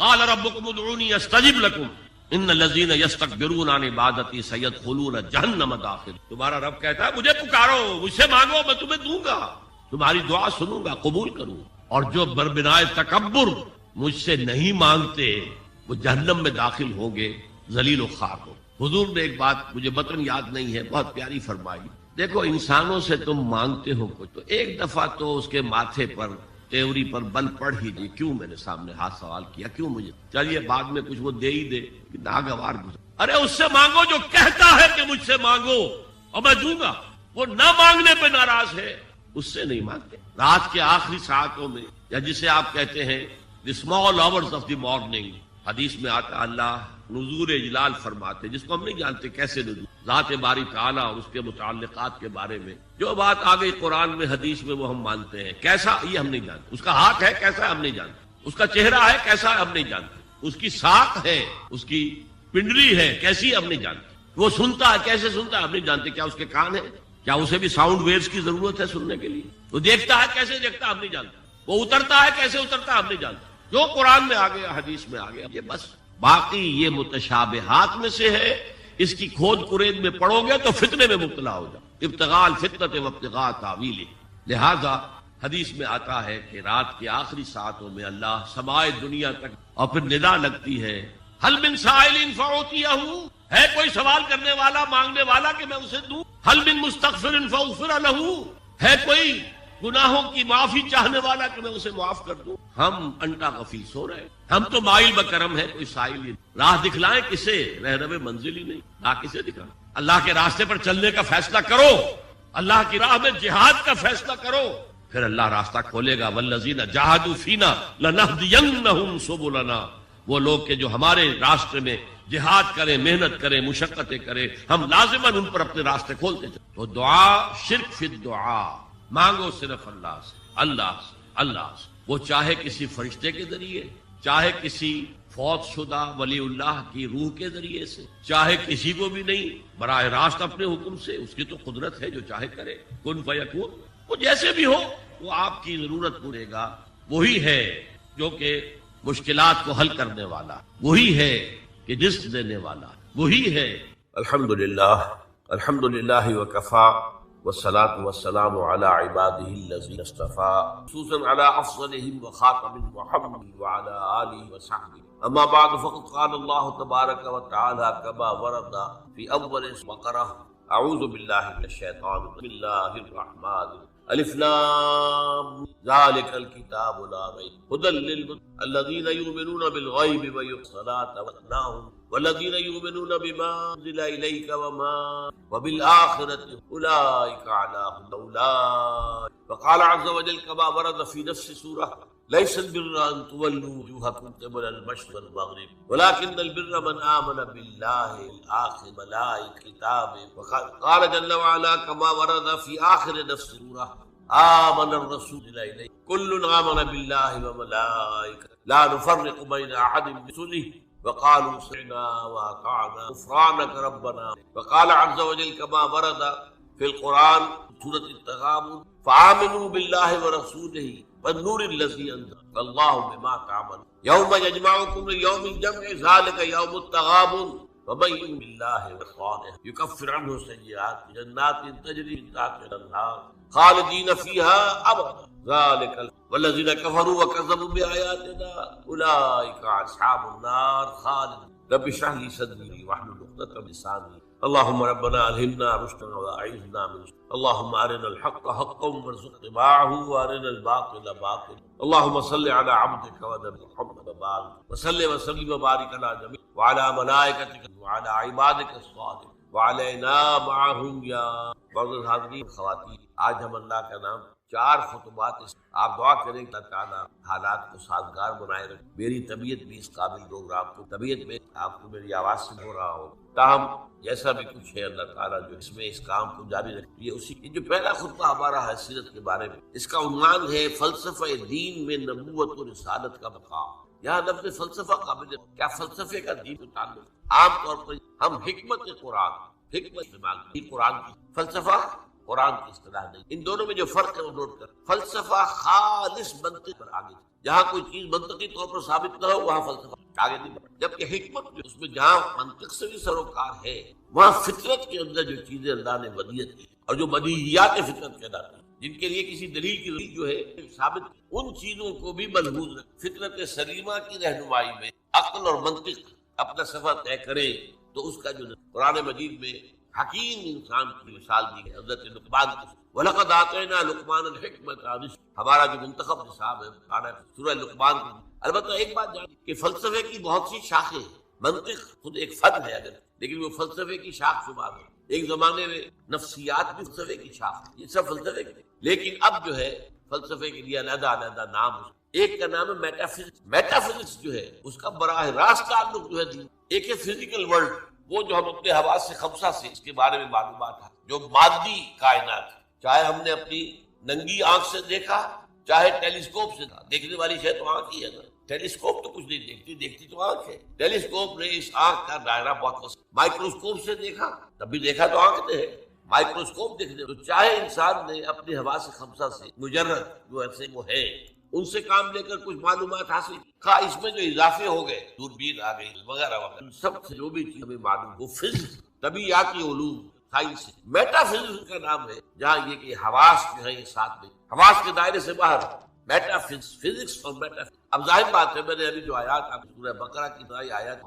قال ربکم ادعونی استجب لکم ان الذین یستکبرون عن عبادتی سیدخلون جہنم داخل. تمہارا رب کہتا ہے مجھے پکارو، مجھ سے مانگو، میں تمہیں دوں گا، تمہاری دعا سنوں گا، قبول کروں. اور جو بربنائے تکبر مجھ سے نہیں مانگتے وہ جہنم میں داخل ہوں گے، ذلیل و خوار ہو. حضور نے ایک بات مجھے متن یاد نہیں ہے، بہت پیاری فرمائی. دیکھو انسانوں سے تم مانگتے ہو کچھ تو ایک دفعہ تو اس کے ماتھے پر تیوری پر بل پڑ ہی دی، کیوں میرے سامنے ہاتھ سوال کیا، کیوں مجھے، چلیے بعد میں کچھ وہ دے ہی دے، ناگوار گزر. ارے اس سے مانگو جو کہتا ہے کہ مجھ سے مانگو اور میں دوں گا. وہ نہ مانگنے پہ ناراض ہے، اس سے نہیں مانگتے. رات کے آخری ساعتوں میں، یا جسے آپ کہتے ہیں the small hours of the morning، حدیث میں آتا اللہ نزول اجلال فرماتے، جس کو ہم نہیں جانتے کیسے نزول، ذات باری تعالیٰ اور اس کے متعلقات کے بارے میں جو بات آ گئی قرآن میں حدیث میں وہ ہم مانتے ہیں. کیسا یہ ہم نہیں جانتے، اس کا ہاتھ ہے کیسا ہے ہم نہیں جانتے، اس کا چہرہ ہے کیسا ہے ہم نہیں جانتے، اس کی ساکھ ہے، اس کی پنڈلی ہے کیسی ہم نہیں جانتے، وہ سنتا ہے کیسے سنتا ہے ہم نہیں جانتے، کیا اس کے کان ہے، کیا اسے بھی ساؤنڈ ویوز کی ضرورت ہے سننے کے لیے، وہ دیکھتا ہے کیسے دیکھتا ہے ہم نہیں جانتے، وہ اترتا ہے کیسے اترتا ہے ہم نہیں جانتے. جو قرآن میں آ گیا حدیث میں آ گیا یہ بس. باقی یہ متشابہات میں سے ہے، اس کی کھود کرید میں پڑو گے تو فتنے میں مبتلا ہو جاؤ. ابتغاء الفتنۃ وابتغاء تاویلہ. لہذا حدیث میں آتا ہے کہ رات کے آخری ساعتوں میں اللہ سمائے دنیا تک، اور پھر ندا لگتی ہے حل من سائل فاعطیہ، ہے کوئی سوال کرنے والا مانگنے والا کہ میں اسے دوں، حل من مستغفر فاغفر لہ، ہے کوئی گناہوں کی معافی چاہنے والا کہ میں اسے معاف کر دوں. ہم انٹا غفیل سو رہے ہیں، ہم تو مائل بکرم ہے، کوئی سائل ہی. راہ دکھلائیں کسے، رہنم منزل ہی نہیں، راہ کسے دکھائیں. اللہ کے راستے پر چلنے کا فیصلہ کرو، اللہ کی راہ میں جہاد کا فیصلہ کرو، پھر اللہ راستہ کھولے گا. والذین جاہدوا فینا لنہدینہم سبلنا. وہ لوگ کہ جو ہمارے راستے میں جہاد کریں، محنت کریں، مشقتیں کریں، ہم لازماً ان پر اپنے راستے کھولتے چلیں. تو دعا شرک فی الدعا، مانگو صرف اللہ سے، اللہ سے، اللہ سے. وہ چاہے کسی فرشتے کے ذریعے، چاہے کسی فوت شدہ ولی اللہ کی روح کے ذریعے سے، چاہے کسی کو بھی نہیں، براہ راست اپنے حکم سے. اس کی تو قدرت ہے جو چاہے کرے، کن فیکون. وہ جیسے بھی ہو وہ آپ کی ضرورت پورے گا. وہی ہے جو کہ مشکلات کو حل کرنے والا، وہی ہے کہ رزق دینے والا، وہی ہے. الحمدللہ الحمدللہ وکفا والصلاة والسلام على عباده الذين اصطفى، خصوصا على افضلهم وخاتم محمد وعلى آله وصحبه. اما بعد فقد قال الله تبارك وتعالى كما ورد في اول بقرة: اعوذ بالله من الشيطان الرجيم، بسم الله الرحمن الرحيم، الف لام ذلك الكتاب لا ريب هدى للمتقين الذين يؤمنون بالغيب ويقيمون الصلاة ويتقون والذين يؤمنون بما أنزل إليك وبالآخرة أولئك على هدى أولئك. وقال عز وجل كما ورد في نفس السورة: ليس البر أن تولوا وجوهكم قبل المشرق والمغرب ولكن البر من آمن بالله والآخر والملائكة كتابه. وقال جل وعلا كما ورد في آخر نفس السورة: آمن الرسول إليه كل آمن بالله وملائكته لا نفرق بين أحد من رسله وقالوا سمعنا وأطعنا غفرانك ربنا. وقال عز وجل كما ورد في القرآن سورة التغابن: فآمنوا بالله ورسوله والنور الذي أنزل الله بما تعملون يوم يجمعكم ليوم الجمع ذلك يوم التغابن ومن يؤمن بالله ورسوله يكفر عنه سيئات جنات تجري من تحتها الأنهار خالدين فيها أبدا ذلك. والذين كفروا وكذبوا بآياتنا أولئك أصحاب النار خالدون. رب اشرح لي صدري واحلل عقدة من لساني. اللهم ربنا ألهمنا رشدنا وأعذنا من الشر. اللهم أرنا الحق حقا وارزقنا اتباعه وأرنا الباطل باطلا. اللهم صل على عبدك ونبيك محمد وصل وسلم وبارك على جميع وعلى ملائكتك وعلى عبادك الصالحين وعلينا معهم يا. معزز حاضرین خواتین، آج ہم اللہ کا نام 4 خطبات آپ دعا کریں کہ اللہ تعالیٰ حالات کو سازگار بنائے رکھے. میری طبیعت بھی اس قابل لوگ آپ کو طبیعت میں آپ کو میری آواز سے ہو رہا ہو، تاہم جیسا بھی کچھ ہے اللہ تعالیٰ جو اس میں اس کام کو جاری رکھے. یہ اسی جو پہلا خطبہ ہمارا ہے سیرت کے بارے میں، اس کا عنوان ہے فلسفہ دین میں نبوت و رسالت کا مقام. یہاں لفظ فلسفہ قابل کیا فلسفے کا دین کو تعلق. عام طور پر ہم حکمت قرآن، حکمت استعمال قرآن کی. فلسفہ قرآن کی اصطلاح نہیں. ان دونوں میں جو فرق ہے وہ نوٹ کر. فلسفہ خالص منطق پر آگے, جہاں کوئی چیز منطقی طور پر ثابت نہ ہو وہاں فلسفہ آگے نہیں بڑھتا. جبکہ حکمت جو اس میں جہاں منطق سے بھی سروکار ہے وہاں فطرت کے اندر جو چیزیں اللہ نے ودیت کی اور جو بدیہیات فطرت کہلاتی ہیں, جن کے لیے کسی دلیل کی دلیل جو ہے ثابت, ان چیزوں کو بھی ملحوظ رکھ. فطرت سلیمہ کی رہنمائی میں عقل اور منطق اپنا سفر طے کرے تو اس کا جو قرآن مجید میں حکیم انسان کی مثال دی ہے حضرت لقمان کی. وَلَقَدْ آتَيْنَا لُقْمَانَ الْحِكْمَةَ, ہمارا جو منتخب نصاب ہے سورہ لقمان کی. البتہ ایک بات جانیں کہ فلسفے کی بہت سی شاخیں ہیں. منطق خود ایک فن ہے اگر, لیکن وہ فلسفے کی شاخ شمار ہے. ایک زمانے میں نفسیات بھی فلسفے کی شاخ, یہ سب فلسفے کے. لیکن اب جو ہے فلسفے کے لیے علیحدہ علیحدہ نام. ایک کا نام ہے میٹا فزکس. میٹا فزکس جو ہے اس کا براہ راست تعلق جو ہے ایک ہے فزیکل ورلڈ, وہ جو ہم اپنے حواس سے خمسہ سے اس کے بارے میں معلومات ہے, جو مادی کائنات, چاہے ہم نے اپنی ننگی آنکھ سے دیکھا چاہے ٹیلیسکوپ سے. دیکھنے والی شے تو آنکھ ہی ہے نا, ٹیلیسکوپ تو کچھ نہیں دیکھتی, دیکھتی تو آنکھ ہے. ٹیلیسکوپ نے اس آنکھ کا دائرہ بہت وسیع. مائکروسکوپ سے دیکھا تب بھی دیکھا تو آنکھ نے ہے. مائکروسکوپ دیکھنے تو چاہے انسان نے اپنے حواس خمسہ سے مجرد جو ایسے وہ ہے ان سے کام لے کر کچھ معلومات حاصل کا, اس میں جو اضافے ہو گئے دوربین آ گئی وغیرہ وغیرہ, سب سے جو بھی چیز ہمیں معلوم وہ فزکس طبیعیاتی علوم سائنس. میٹا فزکس کا نام ہے جہاں یہ کہ حواس جو ہے یہ ساتھ میں حواس کے دائرے سے باہر. میٹا فزکس اور میٹا. اب ظاہر بات ہے میں نے ابھی جو آیات آپ سورہ بقرہ کی ابتدائی آیات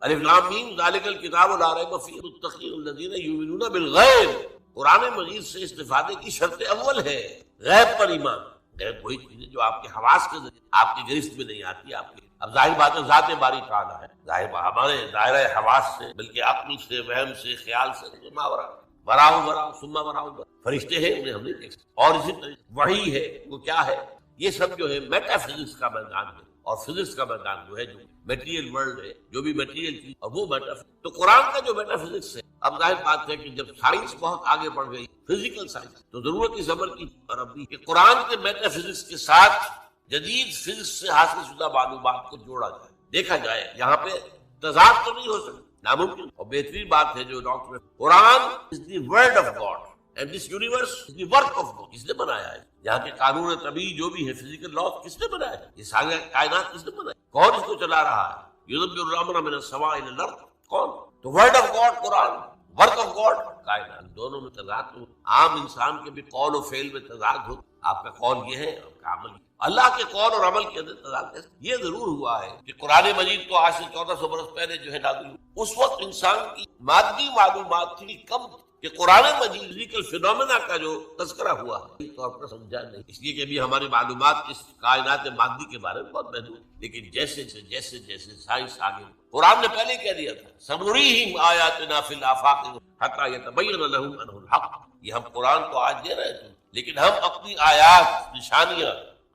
الف لام میم ذالک الکتاب لا ریب فیہ للمتقین الذین یؤمنون بالغیب, قرآن مجید سے استفادے کی شرط اول ہے غیب پر ایمان. غیب وہی چیزیں جو آپ کے حواس کے ذریعے آپ کی گرفت میں نہیں آتی آپ کے. اب ظاہر بات ہے ذات باری تعالیٰ ہے, ظاہر ہمارے دائرہ حواس سے بلکہ عقل سے وہم سے خیال سے ماورا وراؤ ثم وراؤ فرشتے ہیں انہیں ہم نہیں دیکھ سکتے. اور اسی طرح وحی ہے وہ کیا ہے, یہ سب جو ہے میٹا فزکس کا میدان ہے. اور فزکس کا میدان جو ہے جو میٹیریل ورلڈ ہے, جو بھی میٹیریل چیز, اور وہ میٹا. تو قرآن کا جو میٹا فزکس ہے, اب ظاہر بات ہے کہ جب سائنس بہت آگے بڑھ گئی فزیکل سائنس, تو ضرورت اس عمل کی ربی کہ قرآن کے میٹا فزکس کے ساتھ جدید فزکس سے حاصل شدہ معلومات کو جوڑا جائے, دیکھا جائے. یہاں پہ تضاد تو نہیں ہو سکتا, ناممکن. اور بہترین بات ہے جو doctor, Quran is the word of God and this universe is the work of God. کس نے بنایا ہے یہاں کے قانون طبیعی جو بھی ہے فزیکل لا کس نے بنایا ہے, یہ ساری کائنات کس نے بنایا, کون اس کو چلا رہا ہے. یدبر الامر من السماء الى الارض, کون؟ تو word of God Quran, work of God کائنات. دونوں میں تضاد. عام انسان کے بھی قول و فعل میں تضاد ہو, آپ کا قول یہ ہے آپ کا عمل. اللہ کے قول اور عمل کے اندر تضاد ہے. یہ ضرور ہوا ہے کہ قرآن مجید تو آج سے 1400 برس پہلے جو ہے نازل ہوئی, اس وقت انسان کی مادی معلومات تھی کم کہ قرآن مجید فزیکل فینومینا کا جو تذکرہ ہوا ہے اس طور پر سمجھا نہیں, اس لیے کہ ابھی ہماری معلومات اس کائنات مادی کے بارے میں بہت محدود. لیکن جیسے جیسے سائنس آگے, قرآن نے پہلے کہہ دیا تھا سنریہم آیاتنا فی الآفاق حتی یتبین لہم انہ الحق. یہ ہم قرآن کو آج دے رہے تھے, لیکن ہم اپنی آیات نشانیاں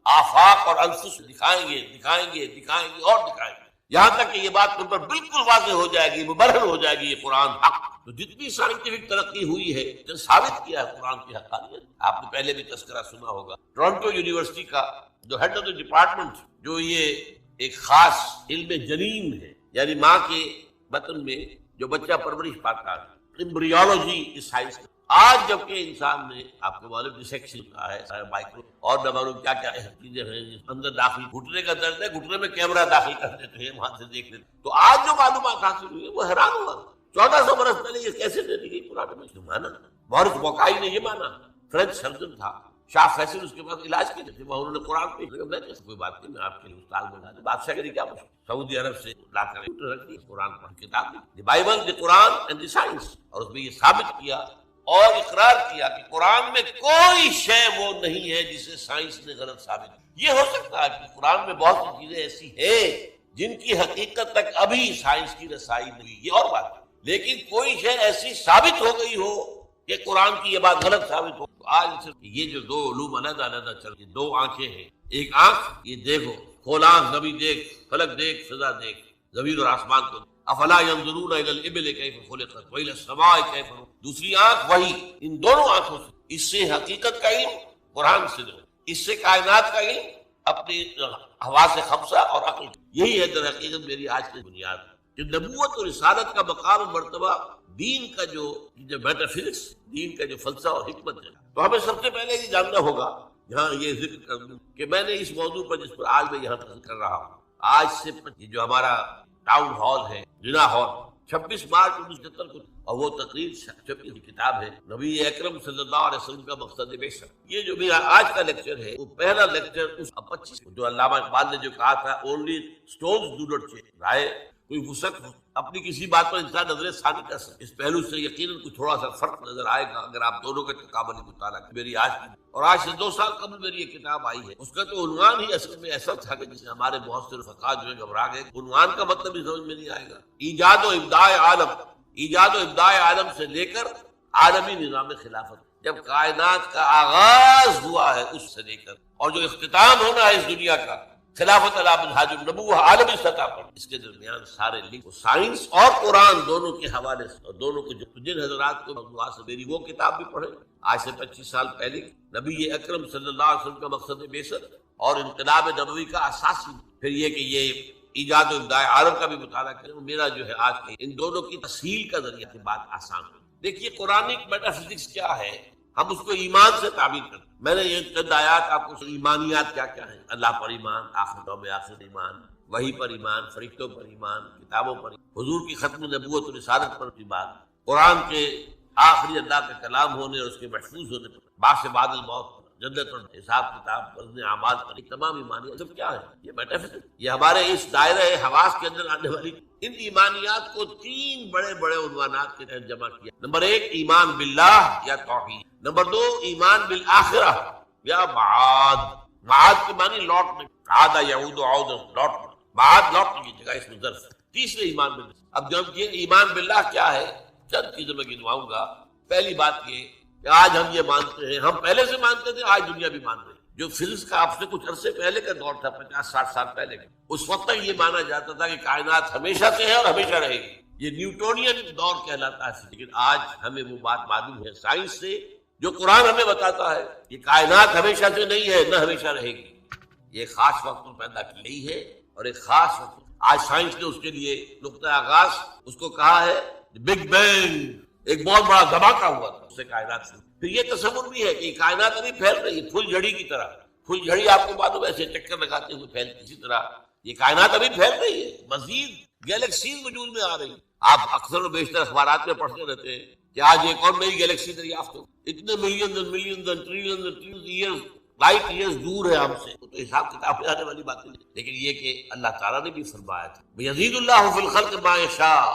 آفاق اور انفس دکھائیں گے اور دکھائیں گے, یہاں تک کہ یہ بات تم پر بالکل واضح ہو جائے گی, مبرہن ہو جائے گی یہ قرآن حق. تو جتنی سائنٹیفک ترقی ہوئی ہے ثابت کیا ہے قرآن کی حقانیت. آپ نے پہلے بھی تذکرہ سنا ہوگا ٹورنٹو یونیورسٹی کا جو ہیڈ آف دا ڈپارٹمنٹ, جو یہ ایک خاص علم جنین ہے, یعنی ماں کے بطن میں جو بچہ پرورش پاتا ہے, ایمبریولوجی اس سائنس. آج جبکہ انسان نے آپ کو معلوم ڈسیکشن کا ہے, مائکرو اور نہ معلوم کیا کیا چیزیں ہیں اندر داخل, گھٹنے کا درد ہے گھٹنے میں کیمرہ داخل کر دیتے ہیں وہاں سے دیکھ لیتے. تو آج جو معلومات حاصل ہوئی ہے وہ حیران ہوا. 1400 برس پہلے یہ کیسے دے دی گئی قرآن میں, مانا مورخ وقائی نے یہ مانا. فرینچ سرجن تھا شاہ فیصل, اس کے بعد علاج کے لیے انہوں نے قرآن پہ کوئی بات نہیں, میں آپ کے لیے استاد بنا دوں. بادشاہ کے لیے کیا پوچھا, سعودی عرب سے لا کر رکھ دی قرآن پڑھ کتاب the Bible, the Quran and the science. اور اس میں یہ ثابت کیا اور اقرار کیا کہ قرآن میں کوئی شے وہ نہیں ہے جسے سائنس نے غلط ثابت کیا. یہ ہو سکتا ہے کہ قرآن میں بہت سی چیزیں ایسی ہیں جن کی حقیقت تک ابھی سائنس کی رسائی نہیں, یہ اور بات ہے. لیکن کوئی شے ایسی ثابت ہو گئی ہو کہ قرآن کی یہ بات غلط ثابت ہو. آج صرف یہ جو دو علوم علیحدہ چل رہی, دو آنکھیں ہیں, ایک آنکھ یہ دیکھو کھول آنکھ, زمین دیکھ, فلک دیکھ, فضا دیکھ, زمین اور آسمان کو. افلا ينظرون الى الابل كيف خلقت والى السماء كيف رفعت. دوسری آنکھ وہی. ان دونوں آنکھوں سے اس سے حقیقت کا علم قرآن سے دو, اس سے کائنات کا علم اپنی حواس خمسہ اور عقل. یہی ہے در حقیقت میری آج کی بنیاد کہ نبوت اور رسالت کا مقام و مرتبہ دین کا جو میٹافزکس، دین کا جو فلسفہ اور حکمت ہے، تو ہمیں سب سے پہلے یہ جاننا ہوگا، یہاں یہ ذکر کر دوں کہ میں نے اس موضوع پر جس پر آج میں یہاں تذکر کر رہا ہوں، آج سے جو ہمارا ٹاؤن ہال ہے، جنا ہال، 26 مارچ 1970 کو، اور وہ تقریر 26 کی کتاب ہے نبی اکرم صلی اللہ علیہ وسلم کا مقصد بیشک۔ یہ جو میرا آج کا لیکچر ہے وہ پہلا لیکچر اس 25 جو علامہ اقبال نے جو کہا تھا only stones do not change, رائے کوئی وسعت اپنی کسی بات پر انسان نظر ثانی کر سکے، اس پہلو سے یقیناً کچھ تھوڑا سا فرق نظر آئے گا اگر آپ دونوں کا تقابلی مطالعہ کریں۔ میری آج کی اور آج سے 2 سال قبل میری یہ کتاب آئی ہے، اس کا تو عنوان ہی اصل میں ایسا تھا کہ جس سے ہمارے بہت سے رفقا جو ہے گھبرا گئے، عنوان کا مطلب بھی سمجھ میں نہیں آئے گا، ایجاد و ابداع عالم، ایجاد و ابداع عالم سے لے کر عالمی نظام خلافت، جب کائنات کا آغاز ہوا ہے اس سے لے کر اور جو اختتام ہونا ہے اس دنیا کا خلافت علی منہاج النبوہ عالمی سطح پر، اس کے درمیان سارے لنک سائنس اور قرآن دونوں کے حوالے سے، اور دونوں کو جن حضرات کو موضوعات سے میری وہ کتاب بھی پڑھے آج سے 25 سال پہلے، نبی اکرم صلی اللہ علیہ وسلم کا مقصد بیسر اور انقلاب نبوی کا اساسی، پھر یہ کہ یہ ایجاد و ابداع عالم کا بھی مطالعہ کریں، میرا جو ہے آج کے ان دونوں کی تفصیل کا ذریعہ کی بات آسان ہے۔ دیکھیے قرآنک میٹافزکس کیا ہے، ہم اس کو ایمان سے تعبیر کرتے ہیں۔ میں نے یہ چند آیات آپ کو، ایمانیات کیا کیا ہیں، اللہ پر ایمان، آخرت و آخر ایمان، وحی پر ایمان، فرشتوں پر ایمان، کتابوں پر ایمان، حضور کی ختم نبوت و رسالت پر ایمان، قرآن کے آخری اللہ کا کلام ہونے اور اس کے محفوظ ہونے پر، بعد بعد الموت پر، جنت اور حساب کتاب وزن اعمال پر، تمام ایمانیات سب کیا ہے، یہ میٹافزکس، یہ ہمارے اس دائرہ حواس کے اندر آنے والی ان ایمانیات کو 3 بڑے بڑے عنوانات کے تحت جمع کیا۔ نمبر 1 ایمان باللہ یا توحید، نمبر 2 ایمان بالآخرہ یا معاد، معاد کے معنی لوٹنے، عاد یعود عود لوٹنا، معاد لوٹنے کی جگہ اس میں ظرف۔ تیسرے ایمان باللہ، اب جب یہ ایمان باللہ کیا ہے چند چیزیں میں گنواؤں گا۔ پہلی بات یہ کہ آج ہم یہ مانتے ہیں، ہم پہلے سے مانتے تھے، آج دنیا بھی مان رہی ہے، جو فزکس کا آپ سے کچھ عرصے پہلے کا دور تھا، 50-60 سال پہلے کا، اس وقت تک یہ مانا جاتا تھا کہ کائنات ہمیشہ سے ہے اور ہمیشہ رہے گی، یہ نیوٹونین دور کہلاتا ہے۔ لیکن آج ہمیں وہ بات معلوم ہے سائنس سے، جو قرآن ہمیں بتاتا ہے یہ کائنات ہمیشہ سے نہیں ہے، نہ ہمیشہ رہے گی، یہ خاص وقت پر پیدا کی گئی ہے اور ایک خاص وقت، آج سائنس نے اس کے لیے نقطہ آغاز اس کو کہا ہے بگ بینگ، ایک بہت بڑا دھماکہ ہوا تھا اس سے کائنات سے۔ پھر یہ تصور بھی ہے کہ کائنات ابھی پھیل رہی ہے، پھول جھڑی کی طرح، پھول جھڑی آپ کو معلوم ہے ایسے چکر لگاتے ہوئے پھیلتی، اسی طرح یہ کائنات ابھی پھیل رہی ہے، مزید گیلیکسیز وجود میں آ رہی ہیں۔ آپ اکثر و بیشتر اخبارات میں پڑھتے رہتے ہیں کہ آج ایک اور نئی گیلیکسی دریافت ہو، اتنے ملین ٹریلین لائٹ ایئرز دور ہے ہم سے، تو حساب کتاب میں آنے والی باتیں نہیں، لیکن یہ کہ اللہ تعالیٰ نے بھی فرمایا تھا یزید اللہ فی الخلق ما یشاء،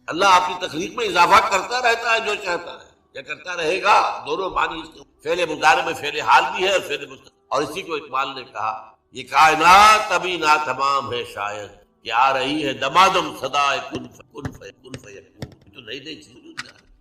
اللہ اپنی تخلیق میں اضافہ کرتا رہتا ہے جو چاہتا ہے، یا کرتا رہے گا، دونوں معنی اس کے فعل مضارع میں فعل حال بھی ہے اور فعل مستقبل، اور اسی کو اقبال نے کہا یہ کائنات ابھی ناتمام ہے شاید کہ آ رہی ہے دمادم صدائے کن فیکون، تو نئی نئی چیز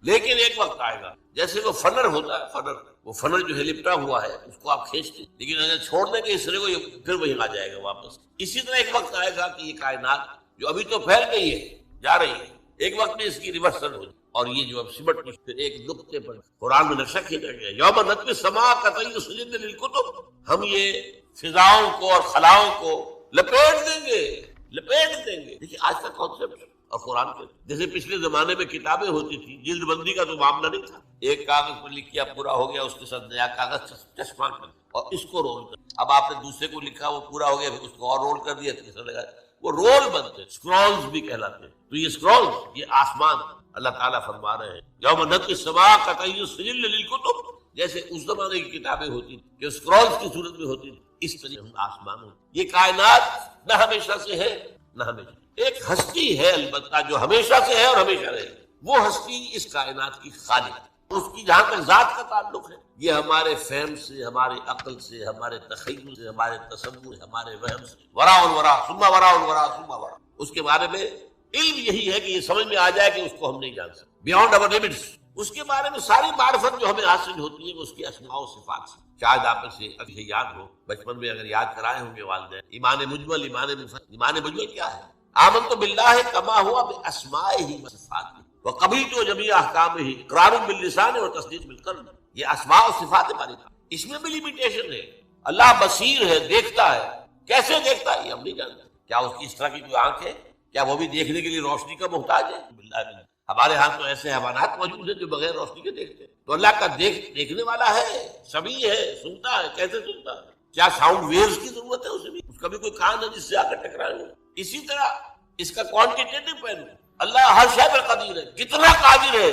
لیکن ایک وقت آئے گا، جیسے وہ فنر ہوتا ہے، وہ فنر جو ہے لپٹا ہوا ہے اس کو آپ کھینچتے، لیکن اگر چھوڑ دیں گے اس طرح کو پھر وہی آ جائے گا واپس۔ اسی طرح ایک وقت آئے گا کہ یہ کائنات جو ابھی تو پھیل گئی ہے، جا رہی ہے، ایک وقت میں اس کی ریورسل ہو جائے، اور یہ جو اب سمٹ کی پھر ایک نقطے پر قرآن میں نقشہ کھینچا گیا، یوم نطوی السماء کطی سجل للکتب، ہم یہ فضاؤں کو اور خلاؤں کو لپیٹ دیں گے۔ دیکھیے آج کا کانسیپٹ اور قرآن کے، جیسے پچھلے زمانے میں کتابیں ہوتی تھی، جلد بندی کا تو معاملہ نہیں تھا، ایک کاغذ پر لکھ کیا پورا ہو گیا، اس کے ساتھ نیا کاغذ چشمہ کر اور اس کو رول کر، اب آپ نے دوسرے کو لکھا وہ پورا ہو گیا، پھر اس کو اور رول کر دیا، تیسرا لگا، وہ رول بنتے اسکرولز بھی کہلاتے ہیں۔ تو یہ اسکرولز، یہ آسمان، اللہ تعالیٰ فرما رہے ہیں یوم نطوی السماء کطی سجل للکتب، جیسے اس زمانے کی کتابیں ہوتی تھی جو اسکرولز کی صورت میں ہوتی تھی، اس طرح ہم آسمان ہوتے۔ یہ کائنات نہ ہمیشہ سے ہے نہ ہمیشہ، ایک ہستی ہے البتہ جو ہمیشہ سے ہے اور ہمیشہ رہے گی، وہ ہستی اس کائنات کی خالق ہے، اس کی جہاں تک ذات کا تعلق ہے یہ ہمارے فہم سے، ہمارے عقل سے، ہمارے تخیل سے، ہمارے تصور، ہمارے وہم سے، وراء الورا ثم وراء الورا ثم وراء، اس کے بارے میں علم یہی ہے کہ یہ سمجھ میں آ جائے کہ اس کو ہم نہیں جان سکتے، بیانڈ اوور لمٹس، اس کے بارے میں ساری معرفت جو ہمیں حاصل ہوتی ہے وہ اس کی اسماء و صفات سے۔ شاید آپ سے ابھی یاد ہو، بچپن میں اگر یاد کرائے ہوں گے والدین، ایمان مجمل، ایمان مفصل۔ ایمان مجمل کیا ہے؟ آمنت باللہ کما ہوا باسمائہ و صفاتہ وقبلت جمیع احکامہ اقرار باللسان و تصدیق بالقلب، یہ اسماء و صفات ہماری، اس میں بھی لمیٹیشن ہے۔ اللہ بصیر ہے، دیکھتا ہے، کیسے دیکھتا ہے یہ ہم نہیں جانتے، کیا اس کی اس طرح کی کوئی آنکھ ہے؟ کیا وہ بھی دیکھنے کے لیے روشنی کا محتاج ہے؟ باللہ ہمارے ہاں تو ایسے حیوانات موجود ہیں جو بغیر روشنی کے دیکھتے ہیں، تو اللہ کا دیکھنے والا ہے، سمیع ہے، سنتا ہے، کیسے سنتا ہے؟ کیا ساؤنڈ ویوز کی ضرورت ہے اسے بھی؟ اس کا بھی کوئی کان ہے جس سے آ کر ٹکرائے ہوئے؟ اسی طرح اس کا کوانٹیٹیو پہلو، اللہ ہر شے پر قدیر ہے، کتنا قادر ہے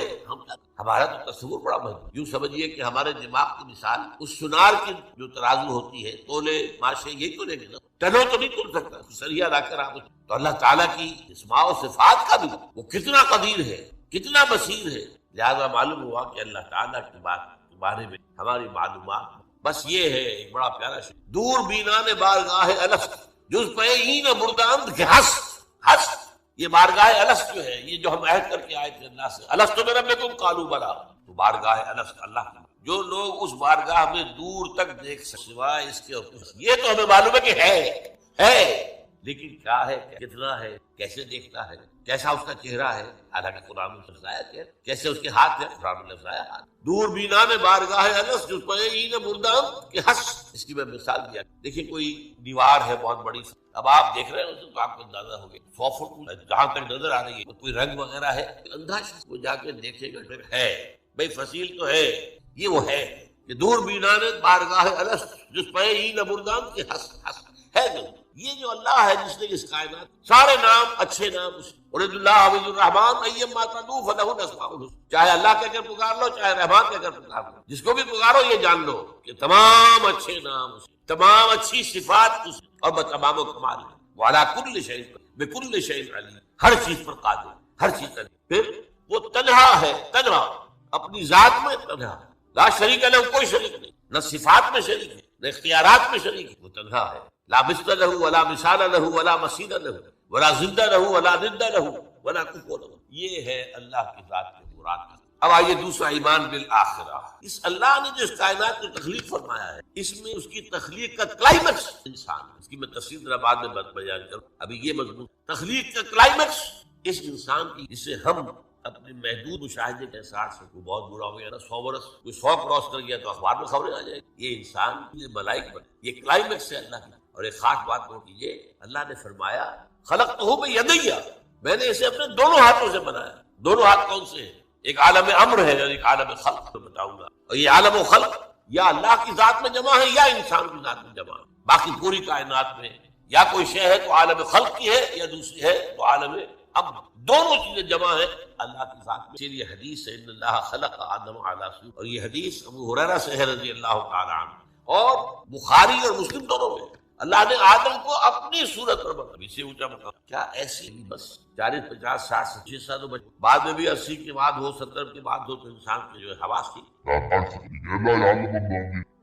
ہمارا تو تصور بڑا محدود۔ یوں سمجھیے کہ ہمارے دماغ کی مثال اس سنار کی جو ترازو ہوتی ہے، تولے ماشے یہی تو لے گا، ٹنوں تو نہیں تول سکتا، سریا لا کر آپ۔ تو اللہ تعالیٰ کی اسماء و صفات کا بھی وہ کتنا قدیر ہے، کتنا بصیر ہے۔ لہذا معلوم ہوا کہ اللہ تعالیٰ کی بات کے بارے میں ہماری معلومات بس یہ ہے، ایک بڑا پیارا شعر، دور بینان بارگاہ الست جز پئین مرداند کے ہست۔ یہ بارگاہ الست جو ہے، یہ جو ہم عہد کر کے آئے تھے اللہ سے، الست بربکم قالوا بلی، تو بارگاہ الست اللہ کی، جو لوگ اس بارگاہ میں دور تک دیکھ سکتے سوائے اس کے، یہ تو ہمیں معلوم ہے کہ ہے، لیکن کیا ہے، کتنا ہے، کیسے دیکھتا ہے، کیسا اس کا چہرہ ہے، حالانکہ قرآن میں فرمایا ہے کیسے اس کے ہاتھ ہے، قرآن میں فرمایا ہاتھ، دور بینان بارگاہ الست جز پئین مرداند کے ہست۔ اس کی میں مثال دیا، دیکھیں کوئی دیوار ہے بہت بڑی، اب آپ دیکھ رہے ہیں تو آپ کو اندازہ ہو گیا 100 فٹ جہاں تک نظر آ رہی ہے کوئی رنگ وغیرہ ہے، اندھا شخص وہ جا کے دیکھے گا ہے بھائی فصیل تو ہے، یہ وہ ہے کہ دور بینان بارگاہ الست جز پئین مرداند کے ہست ہے۔ یہ جو اللہ ہے جس نے اس کائنات سارے نام اچھے نام، ارید اللہ عبد الرحمن ایما تدعو فلہ الاسماء الحسنی، چاہے اللہ کہہ کر پکار لو، چاہے رحمان کہہ کر پکار لو، جس کو بھی پکارو یہ جان لو کہ تمام اچھے نام اسے، تمام اچھی صفات اسے، اور تمام و کمال ہے، وعلی کل شیء بکل شیء علیم، ہر چیز پر قادر، ہر چیز پر۔ پھر وہ تنہا ہے، تنہا اپنی ذات میں تنہا، لا شریک لہ، کوئی شریک نہیں، نہ صفات میں شریک ہے نہ اختیارات میں شریک ہے، وہ تنہا ہے، لا مثل لہ ولا مثال لہ ولا مثیل لہ ولا ضد لہ ولا ند لہ ولا کفو لہ۔ یہ ہے اللہ کی ذات کے مراد کا۔ اب آئیے دوسرا، ایمان بالآخرہ۔ اس اللہ نے جو اس کائنات کو تخلیق فرمایا ہے، اس میں اس کی تخلیق کا کلائمیکس انسان ہے۔ اس کی میں تفصیل ذرا بعد میں بیان کروں، ابھی یہ مضمون تخلیق کا کلائمیکس اس انسان کی، جسے ہم اپنے محدود مشاہدے کے احساس سے، کوئی بہت برا ہو گیا نا 100 برس، کوئی 100 کراس کر گیا تو اخبار میں خبریں آ جائیں گی، یہ انسان یہ ملائک بنے، یہ کلائمیکس ہے اللہ کی۔ اور ایک خاص بات نوٹ کیجیے، اللہ نے فرمایا خلقتہ بیدی، میں نے اسے اپنے دونوں ہاتھوں سے بنایا۔ دونوں ہاتھ کون سے ہیں؟ ایک عالم امر ہے اور ایک عالم خلق، میں بتاؤں گا، اور یہ عالم و خلق یا اللہ کی ذات میں جمع ہے یا انسان کی ذات میں جمع ہے۔ باقی پوری کائنات میں یا کوئی شے ہے تو عالم خلق کی ہے، یا دوسری ہے تو عالم امر، دونوں چیزیں جمع ہیں اللہ کی ذات میں۔ اسی لیے حدیث ہے ان اللہ خلق آدم علی صورت، اور یہ حدیث ابو ہریرہ سے ہے رضی اللہ تعالی عنہ، اور بخاری اور مسلم دونوں میں اللہ نے آدم کو اپنی صورت پر بنا، اس سے اونچا مقام کیا ایسی بس 40 50 60 60 سال بعد میں بھی 80 کے بعد ہو 70 کے بعد ہو تو انسان کے جو ہے حواس کی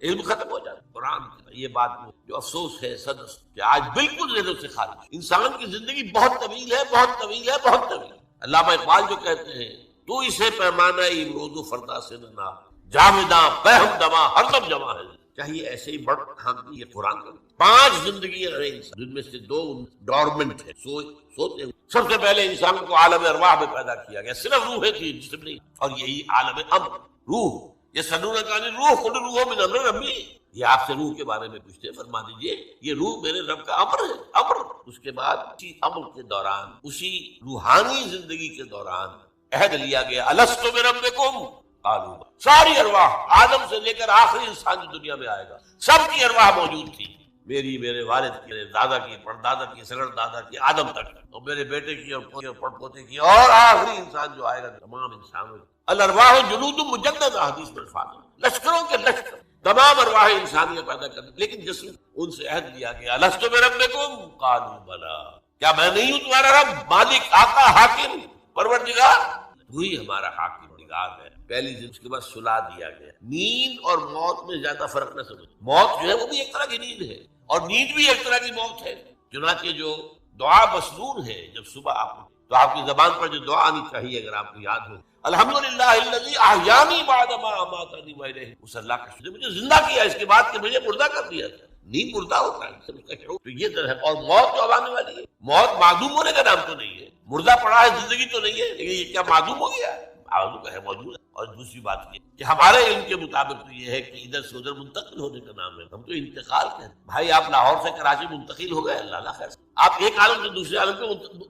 علم ختم ہو جاتا۔ قرآن یہ بات جو افسوس ہے صدر کہ آج بالکل ذہنوں سے خارج، انسان کی زندگی بہت طویل ہے، بہت طویل ہے، بہت طویل۔ علامہ اقبال جو کہتے ہیں تو اسے پیمانہ امروز و فردا سے نہ جاویداں پہم دما ہر دم جمع ہے، چاہیے ایسے ہی بڑھ ہم یہ قرآن کا 5 زندگیاں ہیں انسان، جن میں سے 2 ڈورمنٹ ہے، سوتے ہیں۔ سب سے پہلے انسان کو عالم ارواح میں پیدا کیا گیا، صرف روحیں تھی جسم نہیں، اور یہی عالم امر روح، یہ سنونک عن الروح قل الروح من امر ربی، یہ آپ سے روح کے بارے میں پوچھتے، فرما دیجئے یہ روح میرے رب کا امر ہے، امر۔ اس کے بعد اسی امر کے دوران، اسی روحانی زندگی کے دوران عہد لیا گیا الست بربکم قالوا بلی، ساری ارواح آدم سے لے کر آخری انسان جو دنیا میں آئے گا سب کی ارواح موجود تھی، میری، میرے والد کی، میرے دادا کی، پردادا کی، سگڑ دادا کی، آدم تک، اور میرے بیٹے کی اور پڑ پوتے کی، اور آخری انسان جو آئے گا تمام انسانوں کی۔ الارواح جنود مجندہ، حدیث میں الفاظ، لشکروں کے لشکر، تمام ارواح انسانیہ پیدا کر، لیکن جس ان سے عہد لیا گیا الست بربکم قالوا بلی، کیا میں نہیں ہوں تمہارا رب، مالک، آقا، حاکم، پروردگار؟ وہی ہمارا حاکم ہے۔ پہلی دن اس کے بعد سلا دیا گیا۔ نیند اور موت میں زیادہ فرق نہ سمجھ، موت جو ہے وہ بھی ایک طرح کی نیند ہے، اور نیند بھی ایک طرح کی موت ہے۔ چنانچہ جو دعا مسنون ہے، جب صبح آپ تو آپ کی زبان پر جو دعا آنی چاہیے اگر آپ کو یاد ہو، الحمدللہ الذی احیانی بعد ما اماتنی والیہ، اس اللہ کا شکر مجھے زندہ کیا اس کے بعد کہ مجھے مردہ کر دیا تھا۔ نیند مردہ ہوتا ہے تو یہ طرح ہے، اور موت جو آنے والی ہے، موت معدوم ہونے کا نام تو نہیں ہے، مردہ پڑا ہے، زندگی تو نہیں ہے، لیکن یہ کیا معدوم ہو گیا ہے؟ ہے موجود ہے۔ اور دوسری بات یہ کہ ہمارے علم کے مطابق تو یہ ہے کہ ادھر سے ادھر منتقل ہونے کا نام ہے، ہم تو انتقال کہتے ہیں۔ بھائی آپ لاہور سے کراچی منتقل ہو گئے، اللہ خیر، آپ ایک عالم سے دوسرے عالم میں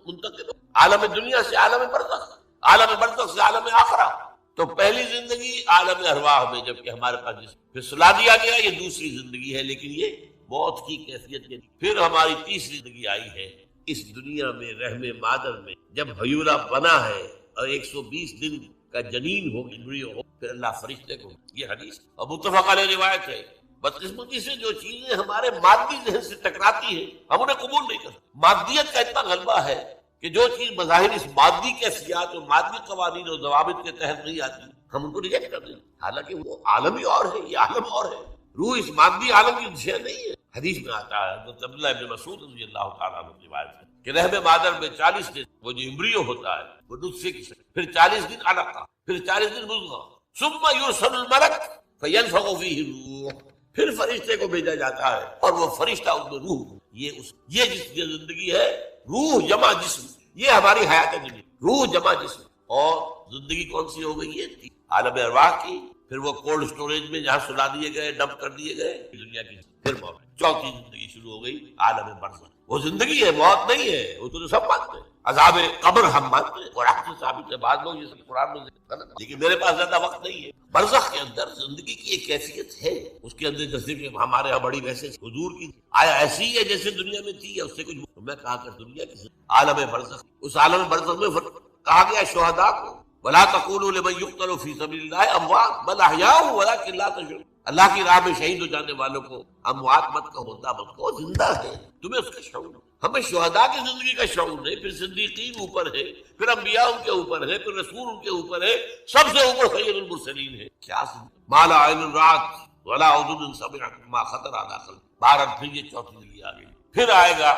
منتقل ہو، عالم دنیا سے عالم برزخ، عالم برزخ سے عالم آخرہ. تو پہلی زندگی عالم ارواح میں، جبکہ ہمارے پاس جس پھر سلا دیا گیا یہ دوسری زندگی ہے، لیکن یہ موت کی کیفیت کے. پھر ہماری تیسری زندگی آئی ہے اس دنیا میں رحم مادر میں، جب حیولہ بنا ہے اور 120 دن کا جنین ہو، امبریو ہو، پھر اللہ فرشتے کو. یہ حدیث اور متفق علیہ روایت ہے. بدقسمتی سے جو چیزیں ہمارے مادی ذہن سے ٹکراتی ہیں ہم انہیں قبول نہیں کرتے. مادیت کا اتنا غلبہ ہے کہ جو چیز بظاہر اس مادی کیفیات اور مادی قوانین اور ضوابط کے تحت نہیں آتی ہم ان کو ریجیکٹ کر دیں، حالانکہ وہ عالم ہی اور ہے، یہ عالم اور ہے. روح اس مادی عالم کی شے نہیں ہے. حدیث میں آتا ہے حضرت عبداللہ ابن مسعود رضی اللہ تعالیٰ عنہ کی روایت ہے کہ رحم مادر میں 40 دن وہ جو امبریو ہوتا ہے وہ نطفے کی شکل، پھر 40 دن علقہ، پھر 40 دن مضغہ، ثم یرسل الملک فینفخ فیہ الروح، پھر فرشتے کو بھیجا جاتا ہے اور وہ فرشتہ اس میں روح. یہ جس کی زندگی ہے روح جمع جسم، یہ ہماری حیات دنیا، روح جمع جسم. اور زندگی کون سی ہو گئی ہے؟ عالم ارواح کی. پھر وہ کولڈ سٹوریج میں جہاں سلا دیے گئے، ڈمپ کر دیے گئے دنیا کی. پھر موت، چوتھی زندگی شروع ہو گئی عالم برزخ. وہ زندگی ہے، موت نہیں ہے. وہ تو سب مانتے ہیں. عذاب قبر ہم مانتے ہیں، قرآن سے ثابت ہے. بعض لوگ یہ سب قرآن میں ذکر کرتے ہیں، لیکن میرے پاس زیادہ وقت نہیں ہے. برزخ کے اندر زندگی کی ایک کیفیت ہے، اس کے اندر جیسے کہ ہمارے یہاں بڑی ویسے حضور کی آیا ایسی ہے جیسے دنیا میں تھی یا اس سے کچھ. میں کہا کہ دنیا کی عالم برزخ، اس عالم برزخ میں کہا گیا شہداء کو وَلَا تَقُولُوا لِمَن يُقْتَلُ فِي سَبِيلِ اللَّهِ أَمْوَاتٌ بَلْ أَحْيَاءٌ وَلَٰكِن لَّا تَشْعُرُونَ. اللہ کی راہ میں شہید ہو جانے والوں کو اموات مت کہو، مردہ مت کہو، زندہ ہے. تمہیں اس کا شعور. ہمیں شہداء کی زندگی کا شعور نہیں. پھر صدیقین اوپر ہے، پھر انبیاء ان کے اوپر ہے، پھر رسول ان کے اوپر ہے، سب سے اوپر سید المرسلین ہے. کیا مَا لَا عَيْنٌ رَأَتْ وَلَا أُذُنٌ سَمِعَتْ مَا خَطَرَ عَلَىٰ قَلْبٍ. بہرحال پھر یہ چوتھی زندگی آ گئی. پھر آئے گا،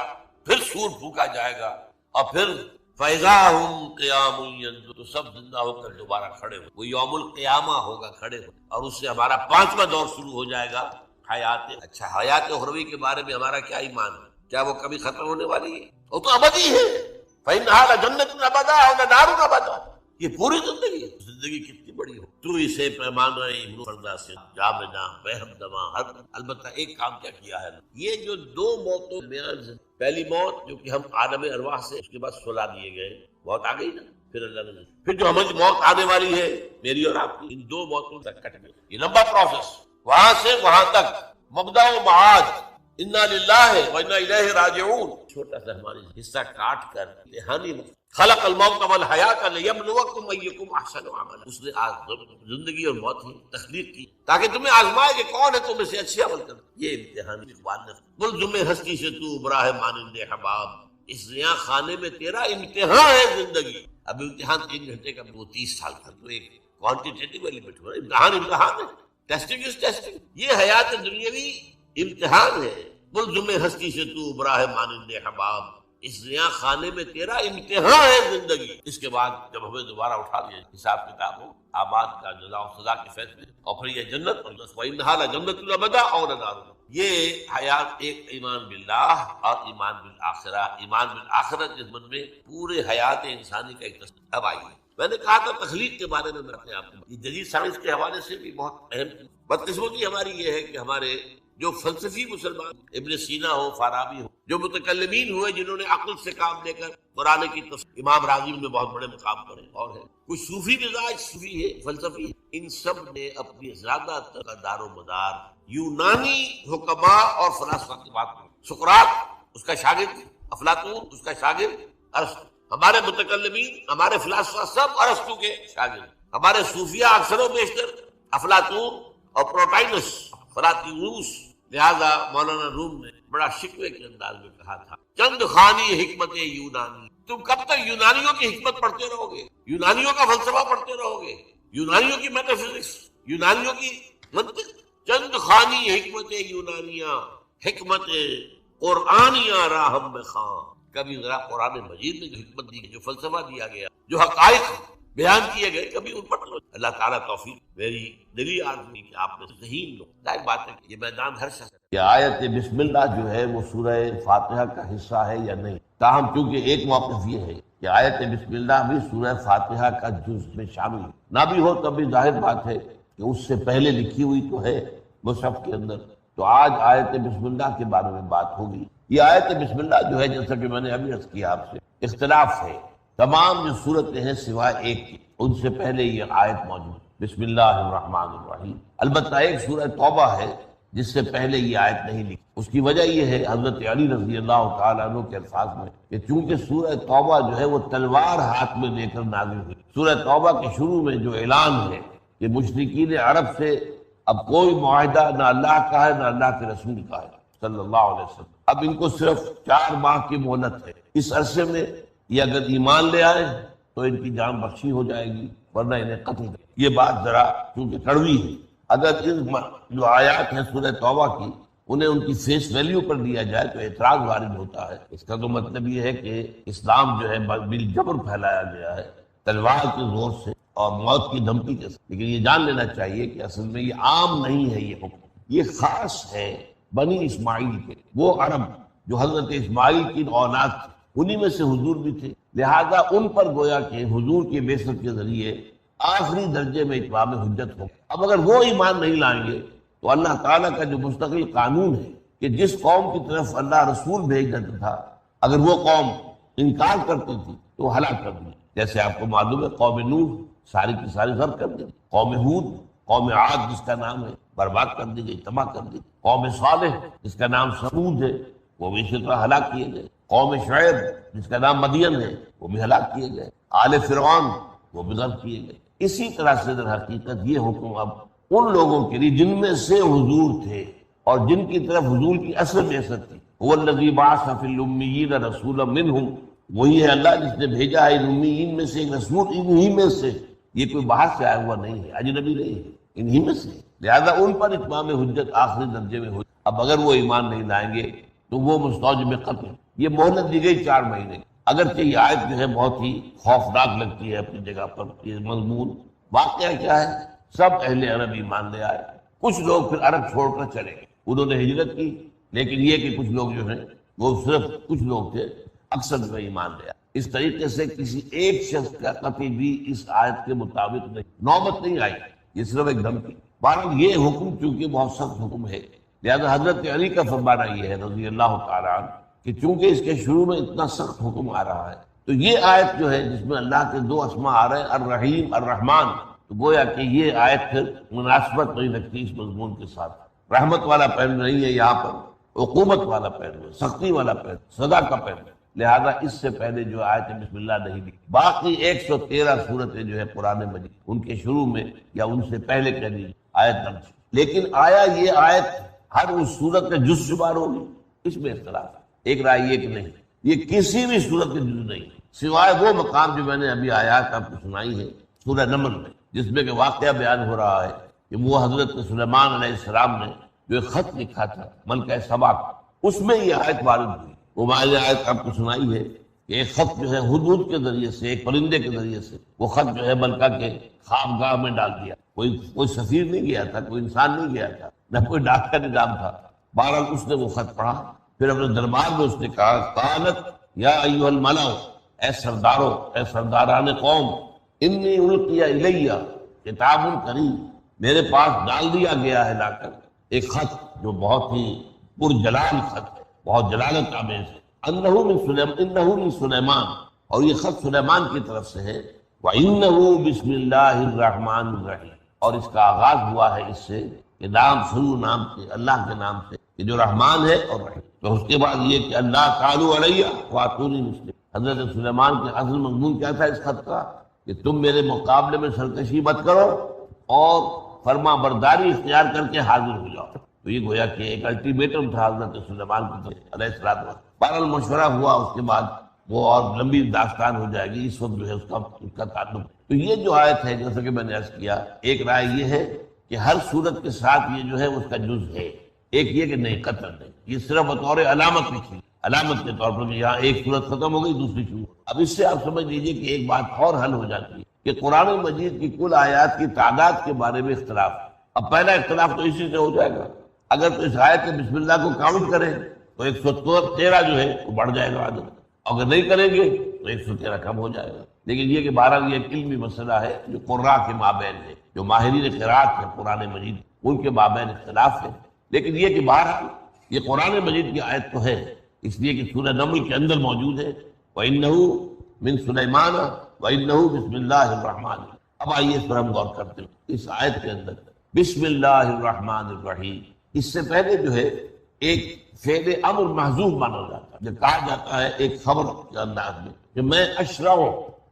پھر سور پھونکا جائے گا اور پھر فَإِذَا هُمْ قِيَامٌ يَنظُرُونَ. تو سب زندہ ہو کر دوبارہ کھڑے ہو. وہ یوم القیامہ ہوگا، کھڑے ہو. اور اس سے ہمارا 5واں دور شروع ہو جائے گا، حیات. اچھا، حیات اخروی کے بارے میں ہمارا کیا ایمان ہے؟ کیا وہ کبھی ختم ہونے والی ہے؟ وہ تو ابدی ہے. فَإِنَّهَا لَجَنَّةٌ أَبَدًا وَلَنَارٌ أَبَدًا. یہ پوری زندگی ہے. زندگی کتنی بڑی ہو. تو اسے پیمانہ ابن فردا سے جامداں بہم دماں. البتہ ایک کام کیا کیا ہے، یہ جو 2 موتوں میں پہلی موت جو کہ ہم عالم ارواح سے اس کے بعد سلا دیے گئے، موت آ گئی نا. پھر اللہ نے پھر جو ہمیں موت آنے والی ہے میری اور آپ کی، ان 2 موتوں تک کٹ گئی. یہ لمبا پروسیس، وہاں سے وہاں تک مبدا و معاد. انا للہ و انا الیہ راجعون. چھوٹا سا ہماری حصہ کاٹ کر امتحانی خلق الموت والحیات لیبلوکم ایکم احسن عملا. اس نے زندگی اور موت کی تخلیق کی تاکہ تمہیں آزمائے کہ کون ہے تم میں سے اچھے عمل کرے. یہ امتحانی اقبال نے ملزم ہستی سے تو براہ مانند حباب. اس زیاں خانے میں تیرا امتحان ہے زندگی. اب امتحان 3 گھنٹے کا، وہ 30 سال کا. تو ایک کوانٹیٹیو ایلیمنٹ ہو رہا ہے. امتحان ہے. Testing is testing. یہ حیات دنیاوی امتحان ہے. ملزم ہستی سے تو براہ مانند حباب. اس زیاں خانے میں تیرا امتحان ہے زندگی. اس کے بعد جب ہمیں دوبارہ اٹھا لیا حساب کتاب ہو، آباد کا جزا و سزا کے فیصلے، اور پھر یہ جنت اور وَإِنَّهَا لَجَنَّةٌ الْأَبَدَ أَوْ نَارٌ. یہ حیات ایک ایمان باللہ اور ایمان بالآخرہ. ایمان بالآخرہ جس من میں پورے حیات انسانی کا ایک تصور. اب آئیے، میں نے کہا تھا تخلیق کے بارے میں میں اپنے آپ کو یہ جدید سائنس کے حوالے سے بھی بہت اہم. بدقسمتی ہماری یہ ہے کہ ہمارے جو فلسفی مسلمان، ابن سینا ہو، فارابی ہو، جو متکلمین ہوئے جنہوں نے عقل سے کام لے کر قرآن کی تفسیر، امام راضی میں بہت بڑے مقام پر ہیں، اور ہے کوئی صوفی مزاج، صوفی ہے، فلسفی ہے، ان سب نے اپنی زیادہ تر دار و مدار یونانی حکماء اور فلاسفہ کی بات کی. سقراط اس کا شاگرد، افلاطون اس کا شاگرد، ارسطو. ہمارے متکلمین، ہمارے فلاسفہ سب ارسطو کے شاگرد. ہمارے صوفیہ اکثر و بیشتر افلاطون اور پروٹائنس، فلاطینوس. لہذا مولانا روم نے بڑا شکوے کے انداز میں کہا تھا، چند خانی حکمت یونانی. تم کب تک یونانیوں کی حکمت پڑھتے رہو گے، یونانیوں کا فلسفہ پڑھتے رہو گے، یونانیوں کی میٹا فزکس، یونانیوں کی منطق. چند خانی حکمت یونانیہ، حکمت قرآنیہ راہم میں خاں. کبھی ذرا قرآن مجید میں جو حکمت دی گئی، جو فلسفہ دیا گیا، جو حقائق بیان کیے گئے، کبھی ان پر لو. اللہ تعالیٰ توفیق. میری دلی آرزو کہ آپ میں ذہین لو. ظاہر بات ہے کہ یہ میدان ہر شخص. یہ آیت بسم اللہ جو ہے وہ سورہ فاتحہ کا حصہ ہے یا نہیں؟ تاہم چونکہ ایک موقف یہ ہے کہ آیت بسم اللہ بھی سورہ فاتحہ کا جز میں شامل نہ بھی ہو، تب بھی ظاہر بات ہے کہ اس سے پہلے لکھی ہوئی تو ہے مصحف کے اندر. تو آج آیت بسم اللہ کے بارے میں بات ہوگی. یہ آیت بسم اللہ جو ہے، جیسا کہ میں نے ابھی عرض کیا آپ سے، اختلاف ہے تمام جو صورتیں ہیں سوائے ایک کی ان سے پہلے یہ آیت موجود ہے، بسم اللہ الرحمن الرحیم۔ البتہ ایک سورہ توبہ ہے جس سے پہلے یہ آیت نہیں لکھی۔ اس کی وجہ یہ ہے حضرت علی رضی اللہ تعالیٰ عنہ کے الفاظ میں کہ چونکہ سورہ توبہ جو ہے وہ تلوار ہاتھ میں لے کر نازل ہوئی۔ سورہ توبہ کے شروع میں جو اعلان ہے کہ مشرکین عرب سے اب کوئی معاہدہ نہ اللہ کا ہے نہ اللہ کے رسول کا ہے صلی اللہ علیہ وسلم، اب ان کو صرف 4 ماہ کی مہلت ہے، اس عرصے میں یہ اگر ایمان لے آئے تو ان کی جان بخشی ہو جائے گی ورنہ انہیں قتل کر۔ یہ بات ذرا چونکہ کڑوی ہے، اگر ان جو آیات ہیں سورہ توبہ کی انہیں ان کی فیس ویلیو پر دیا جائے تو اعتراض وارد ہوتا ہے۔ اس کا تو مطلب یہ ہے کہ اسلام جو ہے بالجبر پھیلایا گیا ہے تلوار کے زور سے اور موت کی دھمکی کے ساتھ، لیکن یہ جان لینا چاہیے کہ اصل میں یہ عام نہیں ہے، یہ حکم یہ خاص ہے بنی اسماعیل کے، وہ عرب جو حضرت اسماعیل کی اولاد تھی، انہی میں سے حضور بھی تھے، لہذا ان پر گویا کہ حضور کی بعثت کے ذریعے آخری درجے میں اتمام حجت ہو۔ اب اگر وہ ایمان نہیں لائیں گے تو اللہ تعالیٰ کا جو مستقل قانون ہے کہ جس قوم کی طرف اللہ رسول بھیج دیتا تھا اگر وہ قوم انکار کرتی تھی تو ہلاک کر دی، جیسے آپ کو معلوم ہے قوم نوح ساری کی ساری غرق کر دی، قوم ہود، قوم عاد جس کا نام ہے برباد کر دی گئی، تباہ کر دی، قوم صالح جس کا نام سمود ہے وہ بھی اسی طرح ہلاک کیے گئے، قوم شعیب جس کا نام مدین ہے وہ بھی ہلاک کیے گئے، آل فرعون وہ بھی غرق کیے گئے۔ اسی طرح سے در حقیقت یہ حکم اب ان لوگوں کے لیے جن میں سے حضور تھے اور جن کی طرف حضور کی اصل بعثت تھی، هو الذی بعث فی الامیین رسولا منہم، وہی ہے اللہ جس نے بھیجا ہے ان امیین میں سے ایک رسول، انہی میں سے، یہ کوئی باہر سے آیا ہوا نہیں ہے، اجنبی نہیں ہے، انہی میں سے، لہذا ان پر اتمام حجت آخری درجے میں ہو۔ اب اگر وہ ایمان نہیں لائیں گے تو وہ مستوجب قتل۔ یہ مہلت دی گئی 4 مہینے، اگرچہ یہ آیت جو ہے بہت ہی خوفناک لگتی ہے اپنی جگہ پر، یہ مضمون واقعہ کیا ہے؟ سب اہل عرب ایمان لے آئے، کچھ لوگ پھر عرب چھوڑ کر چلے گئے، انہوں نے ہجرت کی، لیکن یہ کہ کچھ لوگ جو ہیں وہ صرف کچھ لوگ تھے، اکثر جو ایمان لے آئے۔ اس طریقے سے کسی ایک شخص کا قتل بھی اس آیت کے مطابق نہیں، نوبت نہیں آئی، یہ صرف ایک دھمکی۔ بہرحال یہ حکم چونکہ بہت سخت حکم ہے، لہذا حضرت علی کا فرمانا یہ ہے رضی اللہ تعالیٰ عنہ کہ چونکہ اس کے شروع میں اتنا سخت حکم آ رہا ہے تو یہ آیت جو ہے جس میں اللہ کے 2 اسماء آ رہے ہیں الرحیم الرحمن، تو گویا کہ یہ آیت پھر مناسبت نہیں رکھتی اس مضمون کے ساتھ۔ رحمت والا پہلو نہیں ہے یہاں پر، حکومت والا پہلو ہے، سختی والا پہلو، سزا کا پہلو، لہذا اس سے پہلے جو آیت بسم اللہ نہیں لکھی۔ باقی 113 صورتیں جو ہے قرآن مجید ان کے شروع میں یا ان سے پہلے کہہ لیجیے آیت درج، لیکن آیا یہ آیت ہر اس صورت کا جز شمار ہوگی؟ اس میں اختلاف ہے، ایک رائے یہ کہ نہیں، یہ کسی بھی صورت کے جز نہیں، سوائے وہ مقام جو میں نے ابھی آیات آپ کو سنائی ہے سورہ نمل میں، جس میں کہ واقعہ بیان ہو رہا ہے کہ وہ حضرت سلیمان علیہ السلام نے جو ایک خط لکھا تھا ملکہ سبا کا، اس میں یہ آیت وارد ہوئی۔ وہ میں نے آیت آپ کو سنائی ہے کہ ایک خط جو ہے ہدہد کے ذریعے سے، ایک پرندے کے ذریعے سے وہ خط جو ہے ملکہ کے خوابگاہ میں ڈال دیا، کوئی سفیر نہیں گیا تھا، کوئی انسان نہیں گیا تھا، نہ کوئی ڈاک کا نظام تھا، بہرحال اس نے وہ خط پڑھا، پھر اپنے دربار میں اس نے کہا قالت یا ایھا الملأ، اے سردارو، اے سرداران قوم، انی القی الیہ کتاب کریم، میرے پاس ڈال دیا گیا ہے لا کر ایک خط جو بہت ہی پرجلال خط ہے، بہت جلالت آمیز ہے، انہ من سلیمان، اور یہ خط سلیمان کی طرف سے ہے، وَإِنَّهُ بسم اللہ الرحمن الرحیم، اور اس کا آغاز ہوا ہے اس سے کہ نام شروع نام سے، اللہ کے نام سے کہ جو رحمان ہے اور رحیم۔ تو اس کے بعد یہ کہ اللہ تعالیٰ علیہ واتونی مسلم، حضرت سلیمان کے اصل مضمون کیا تھا اس خط کا کہ تم میرے مقابلے میں سرکشی مت کرو اور فرما برداری اختیار کر کے حاضر ہو جاؤ۔ تو یہ گویا کہ ایک الٹیمیٹم تھا حضرت سلیمان کی طرف علیہ السلام۔ بہرحال مشورہ ہوا، اس کے بعد وہ اور لمبی داستان ہو جائے گی، اس وقت جو ہے اس کا تعلق۔ تو یہ جو آیت ہے جیسا کہ میں نے عرض کیا، ایک رائے یہ ہے کہ ہر صورت کے ساتھ یہ جو ہے اس کا جز ہے، ایک یہ کہ نہیں قطع نہیں، یہ صرف بطور علامت لکھی، علامت کے طور پر یہاں ایک صورت ختم ہو گئی دوسری شروع۔ اب اس سے آپ سمجھ لیجئے کہ ایک بات اور حل ہو جاتی ہے کہ قرآن مجید کی کل آیات کی تعداد کے بارے میں اختلاف۔ اب پہلا اختلاف تو اسی سے ہو جائے گا، اگر تو اس آیت کے بسم اللہ کو کاؤنٹ کریں تو 113 جو ہے وہ بڑھ جائے گا عدد، اگر نہیں کریں گے تو 113 کم ہو جائے گا۔ لیکن یہ کہ بہرحال یہ ایک علمی مسئلہ ہے جو قراء کے مابین ہے، جو ماہرین قراءت ہے قرآن مجید ان کے مابین اختلاف ہے، لیکن یہ کہ بہرحال یہ قرآن مجید کی آیت تو ہے، اس لیے کہ سورہ نمل کے اندر موجود ہے، وَإِنَّهُ من سلیمان وإنہ بسم اللہ الرحمن۔ اب آئیے اس پر ہم غور کرتے ہیں اس آیت کے اندر بسم اللہ الرحمن الرحیم، اس سے پہلے جو ہے ایک فعل امر محذوف مانا جاتا ہے، جو کہا جاتا ہے ایک خبر کے انداز میں کہ میں اشرع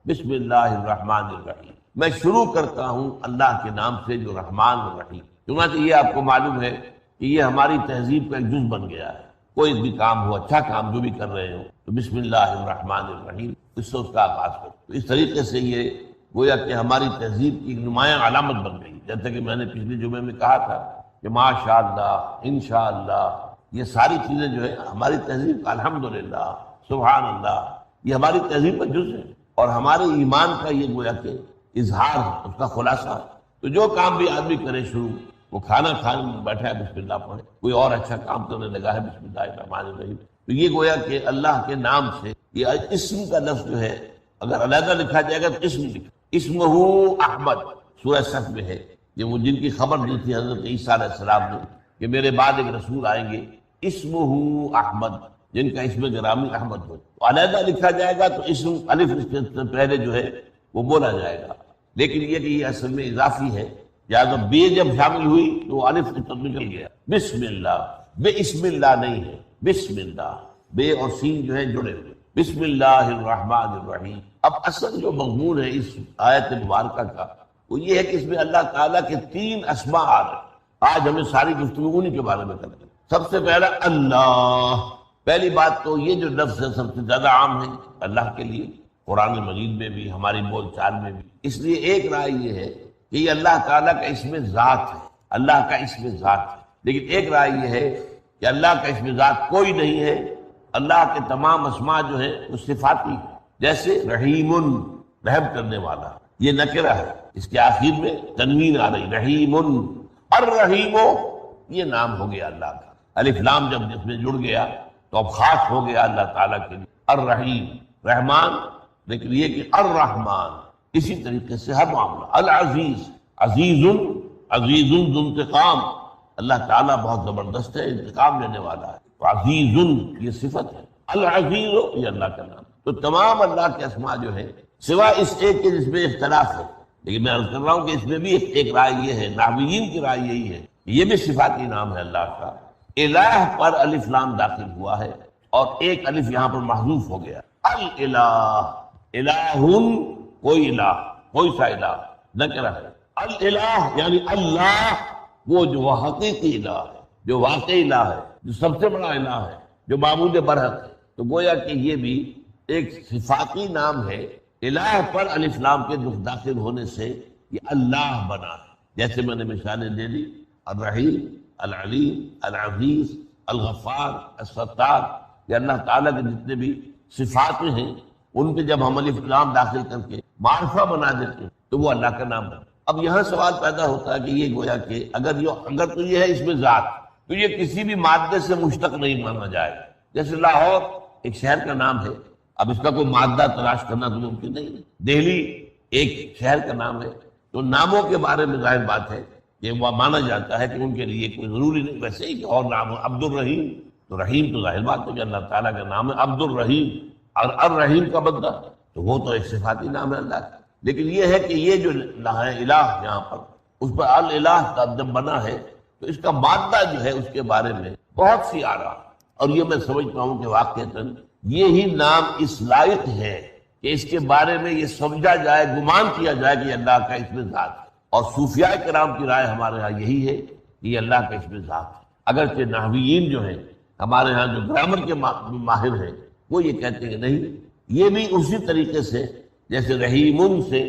بسم اللہ الرحمن الرحیم، میں شروع کرتا ہوں اللہ کے نام سے جو رحمان الرحیم۔ چنانچہ یہ آپ کو معلوم ہے کہ یہ ہماری تہذیب کا ایک جز بن گیا ہے، کوئی بھی کام ہو، اچھا کام جو بھی کر رہے ہو تو بسم اللہ الرحمن الرحیم اس سے اس کا آغاز کرو۔ تو اس طریقے سے یہ گویا کہ ہماری تہذیب کی ایک نمایاں علامت بن گئی، جیسا کہ میں نے پچھلے جمعے میں کہا تھا کہ ماشاء اللہ، انشاءاللہ، یہ ساری چیزیں جو ہے ہماری تہذیب کا الحمدللہ، سبحان اللہ، یہ ہماری تہذیب کا جز ہے اور ہمارے ایمان کا یہ گویا کہ اظہار ہے، اس کا خلاصہ ہے۔ تو جو کام بھی آدمی کرے شروع، وہ کھانا کھانے میں بیٹھا ہے بسم اللہ پڑھے، کوئی اور اچھا کام کرنے لگا ہے بسم اللہ الرحمن الرحیم، تو یہ گویا کہ اللہ کے نام سے یہ اسم کا لفظ جو ہے اگر علیحدہ لکھا جائے گا تو اسم لکھا، اسمہ احمد سورہ صف میں ہے، یہ وہ جن کی خبر دی تھی حضرت عیسیٰ علیہ السلام نے کہ میرے بعد ایک رسول آئیں گے اسمہ احمد، جن کا اسم گرامی احمد ہو، تو علیحدہ لکھا جائے گا تو اسم الف اس سے پہلے جو ہے وہ بولا جائے گا، لیکن یہ کہ یہ اصل میں اضافی ہے، لہٰذا بے جب شامل ہوئی تو الف نکل گیا، بسم اللہ، بے اسم اللہ نہیں ہے، بسم اللہ، بے اور سین جو ہے جڑے ہوئے، بسم اللہ الرحمن الرحیم۔ اب اصل جو مضمون ہے اس آیت مبارکہ کا وہ یہ ہے کہ اس میں اللہ تعالیٰ کے 3 اسماء آ رہے ہیں۔ آج ہمیں ساری گفتگو انہی کے بارے میں کرتے ہیں۔ سب سے پہلا اللہ، پہلی بات تو یہ جو لفظ ہے سب سے زیادہ عام ہے اللہ کے لیے، قرآن مجید میں بھی، ہماری بول چال میں بھی، اس لیے ایک رائے یہ ہے کہ یہ اللہ تعالیٰ کا اسم ذات ہے، اللہ کا اسم ذات ہے، لیکن ایک رائے یہ ہے کہ اللہ کا اسم ذات کوئی نہیں ہے، اللہ کے تمام اسماء جو ہیں وہ صفاتی ہیں، جیسے رحیم، رحم کرنے والا، یہ نکرہ ہے، اس کے آخر میں تنوین آ رہی، رحیم، الرحیم، یہ نام ہو گیا اللہ کا، الف لام جب جس میں جڑ گیا تو اب خاص ہو گیا اللہ تعالیٰ کے لیے، الرحیم، رحمان، لیکن یہ کہ الرحمن، اسی طریقے سے ہر معاملہ، العزیز، عزیز، عزیز ذو انتقام، اللہ تعالیٰ بہت زبردست ہے، انتقام لینے والا ہے، تو عزیز یہ صفت ہے، العزیز یہ اللہ کا نام۔ تو تمام اللہ کے اسماء جو ہے سوائے اس ایک کے جس میں اختلاف ہے، لیکن میں عرض کر رہا ہوں کہ اس میں بھی ایک رائے یہ ہے، نحویین کی رائے یہی ہے، یہ بھی صفاتی نام ہے اللہ کا، الہ پر الف لام داخل ہوا ہے اور ایک الف یہاں پر محذوف ہو گیا، الالہ، الہن، کوئی الہ، کوئی سا الہ نکرہ ہے، الالہ یعنی اللہ، وہ جو حقیقی الہ ہے، جو واقعی الہ ہے، جو سب سے بڑا الہ ہے، جو معبود برحق ہے، تو گویا کہ یہ بھی ایک صفاتی نام ہے، الہ پر الف لام کے داخل ہونے سے یہ اللہ بنا ہے، جیسے میں نے مثالیں دے دی، الرحیم، العلیم، العزیز، الغفار، الستار، یہ اللہ تعالیٰ کے جتنے بھی صفات ہیں ان پہ جب ہم الف لام داخل کر کے معرفہ بنا دیتے ہیں تو وہ اللہ کا نام ہے۔ اب یہاں سوال پیدا ہوتا ہے کہ یہ گویا کہ اگر تو یہ ہے اس میں ذات، تو یہ کسی بھی مادے سے مشتق نہیں مانا جائے گا، جیسے لاہور ایک شہر کا نام ہے، اب اس کا کوئی مادہ تلاش کرنا تو ممکن نہیں ہے، دہلی ایک شہر کا نام ہے، تو ناموں کے بارے میں ظاہر بات ہے یہ وہ مانا جاتا ہے کہ ان کے لیے کوئی ضروری نہیں، ویسے ہی کہ اور نام ہو، عبد الرحیم، تو رحیم تو ظاہر بات ہے کہ اللہ تعالیٰ کا نام ہے عبد الرحیم، اور الرحیم کا بندہ تو وہ تو ایک صفاتی نام ہے اللہ کا، لیکن یہ ہے کہ یہ جو الہ یہاں پر اس پر الالہ کا جب بنا ہے تو اس کا مادہ جو ہے اس کے بارے میں بہت سی آ رہا، اور یہ میں سمجھتا ہوں کہ واقعتاً یہی نام اس لائق ہے کہ اس کے بارے میں یہ سمجھا جائے، گمان کیا جائے کہ یہ اللہ کا اسم ذات ہے، اور صوفیاء کرام کی رائے ہمارے ہاں یہی ہے کہ یہ اللہ کا اسم ذات ہے، اگرچہ نحویین جو ہیں ہمارے ہاں جو گرامر کے ماہر ہیں وہ یہ کہتے ہیں کہ نہیں، یہ بھی اسی طریقے سے جیسے رحیم سے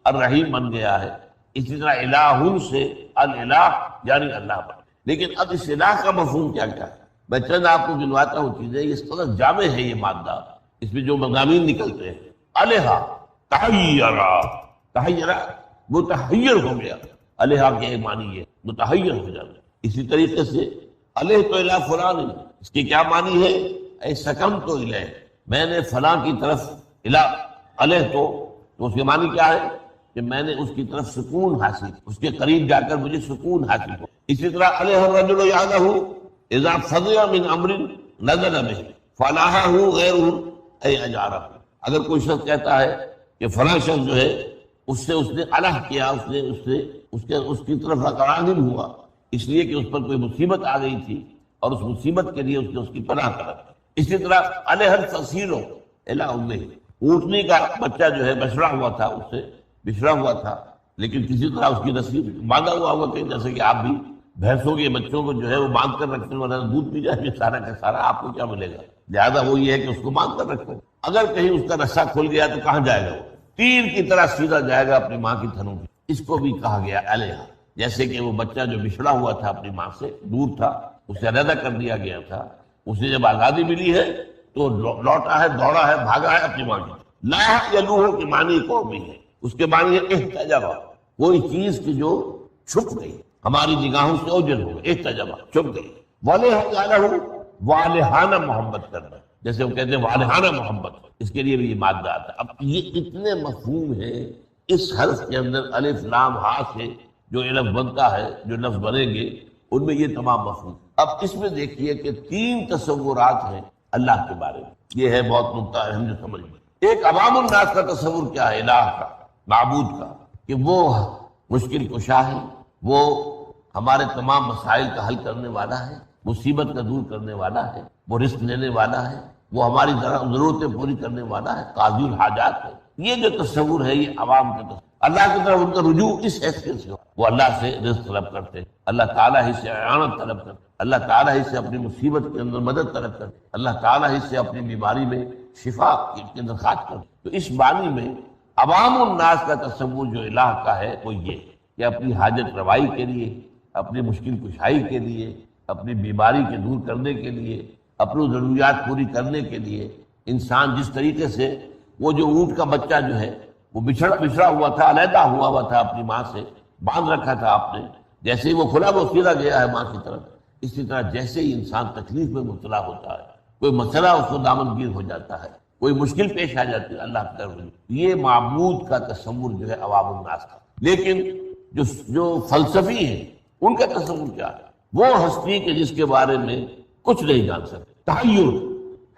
الرحیم بن گیا ہے، اسی طرح الہ سے الالہ یعنی اللہ بن، لیکن اب اس الہ کا مفہوم کیا کیا ہے، میں چند آپ کو گنواتا ہوں چیزیں، اس قدر جامع ہے یہ مادہ، اس میں جو مضامین نکلتے ہیں، الہ تحیرہ، تحیرہ متحیر ہو گیا، الہ کے ایک معنی یہ متحیر ہو جانا، اسی طریقے سے الہ تو الہ فلان، اس کی کیا معنی ہے، اے سکم تو الہ، میں نے فلاں کی طرف الہ تو اس کے معنی کیا ہے کہ میں نے اس کی طرف سکون حاصل، اس کے قریب جا کر مجھے سکون حاصل ہو۔ اسی طرح الہ الرجل یعلہ اذا فضع من امر نزل به فلاحہ غیرہ اے اجارہ، اگر کوئی شخص کہتا ہے کہ فلاں شخص جو ہے اس نے الہ کیا، اس کی طرف راغب ہوا اس لیے کہ اس پر کوئی مصیبت آ گئی تھی اور اس مصیبت کے لیے اس نے اس کی پناہ طلب، اسی طرح الہل فصیلو الی امہ، اونٹنی کا بچہ جو ہے بچڑا ہوا تھا، اس سے بچھڑا ہوا تھا، لیکن کسی طرح اس کی رسی باندھا ہوا ہوگا کہیں، جیسے کہ آپ بھی بھینسوں کے بچوں کو جو ہے وہ باندھ کر رکھتے ہیں، ورنہ دودھ پی جائے گا سارا کا سارا، آپ کو کیا ملے گا؟ لہٰذا وہ یہ ہے کہ اس کو باندھ کر رکھو، اگر کہیں اس کا رسہ کھل گیا تو کہاں جائے گا؟ وہ تیر کی طرح سیدھا جائے گا اپنی ماں کی تھنوں کی۔ اس کو بھی کہا گیا الہ، جیسے کہ وہ بچہ جو بچھڑا ہوا تھا اپنی ماں سے دور تھا، اسے علیحدہ کر دیا گیا تھا، اسے جب آزادی ملی ہے تو لوٹا ہے، دوڑا ہے، بھاگا ہے اپنی ماں کی۔ لا یلوہ کے معنی قومی ہے، اس کے معنی ہے احتجبہ، کوئی چیز کی جو چھپ گئی ہماری نگاہوں سے اوجل ہو گئی، احتجبہ چھپ گئی۔ والہہ والہانہ محبت کرنا، جیسے وہ کہتے ہیں والہانہ محبت، اس کے لیے بھی یہ مادہ آتا ہے۔ اب یہ اتنے مفہوم ہے اس حرف کے اندر، الف لام ہا سے جو لفظ بنتا ہے، جو لفظ بنیں گے ان میں یہ تمام مفہوم۔ اب اس میں دیکھیے کہ 3 تصورات ہیں اللہ کے بارے میں، یہ ہے بہت نقطہ اہم جو سمجھ میں۔ ایک عوام الناس کا تصور کیا ہے الہ کا، معبود کا، کہ وہ مشکل کشا ہے، وہ ہمارے تمام مسائل کا حل کرنے والا ہے، مصیبت کا دور کرنے والا ہے، وہ رزق دینے والا ہے، وہ ہماری ضرورتیں پوری کرنے والا ہے، قاضی الحاجات ہے۔ یہ جو تصور ہے یہ عوام کا تصور۔ اللہ کی طرف ان کا رجوع اس حیثیت سے ہو، وہ اللہ سے رزق طلب کرتے ہیں، اللہ تعالیٰ ہی سے اعانت طلب کرتے ہیں، اللہ تعالیٰ ہی سے اپنی مصیبت کے اندر مدد طلب کرتے ہیں، اللہ تعالیٰ ہی سے اپنی بیماری میں شفا کی درخواست کرتے ہیں۔ تو اس معنی میں عوام الناس کا تصور جو الہ کا ہے وہ یہ ہے کہ اپنی حاجت روائی کے لیے، اپنی مشکل کشائی کے لیے، اپنی بیماری کے دور کرنے کے لیے، اپنی ضروریات پوری کرنے کے لیے انسان جس طریقے سے وہ جو اونٹ کا بچہ جو ہے وہ بچھڑا ہوا تھا، علیحدہ ہوا تھا اپنی ماں سے، باندھ رکھا تھا آپ نے، جیسے ہی وہ کھلا وہ سیدھا گیا ہے ماں کی طرف، اسی طرح جیسے ہی انسان تکلیف میں مبتلا ہوتا ہے، کوئی مسئلہ اس کو دامنگیر ہو جاتا ہے، کوئی مشکل پیش آ جاتی ہے، اللہ کی طرف یہ معبود کا تصور جو ہے عوام الناس کا۔ لیکن جو فلسفی ہیں ان کا تصور کیا ہے؟ وہ ہستی کے جس کے بارے میں کچھ نہیں جان سکتے، تحیر،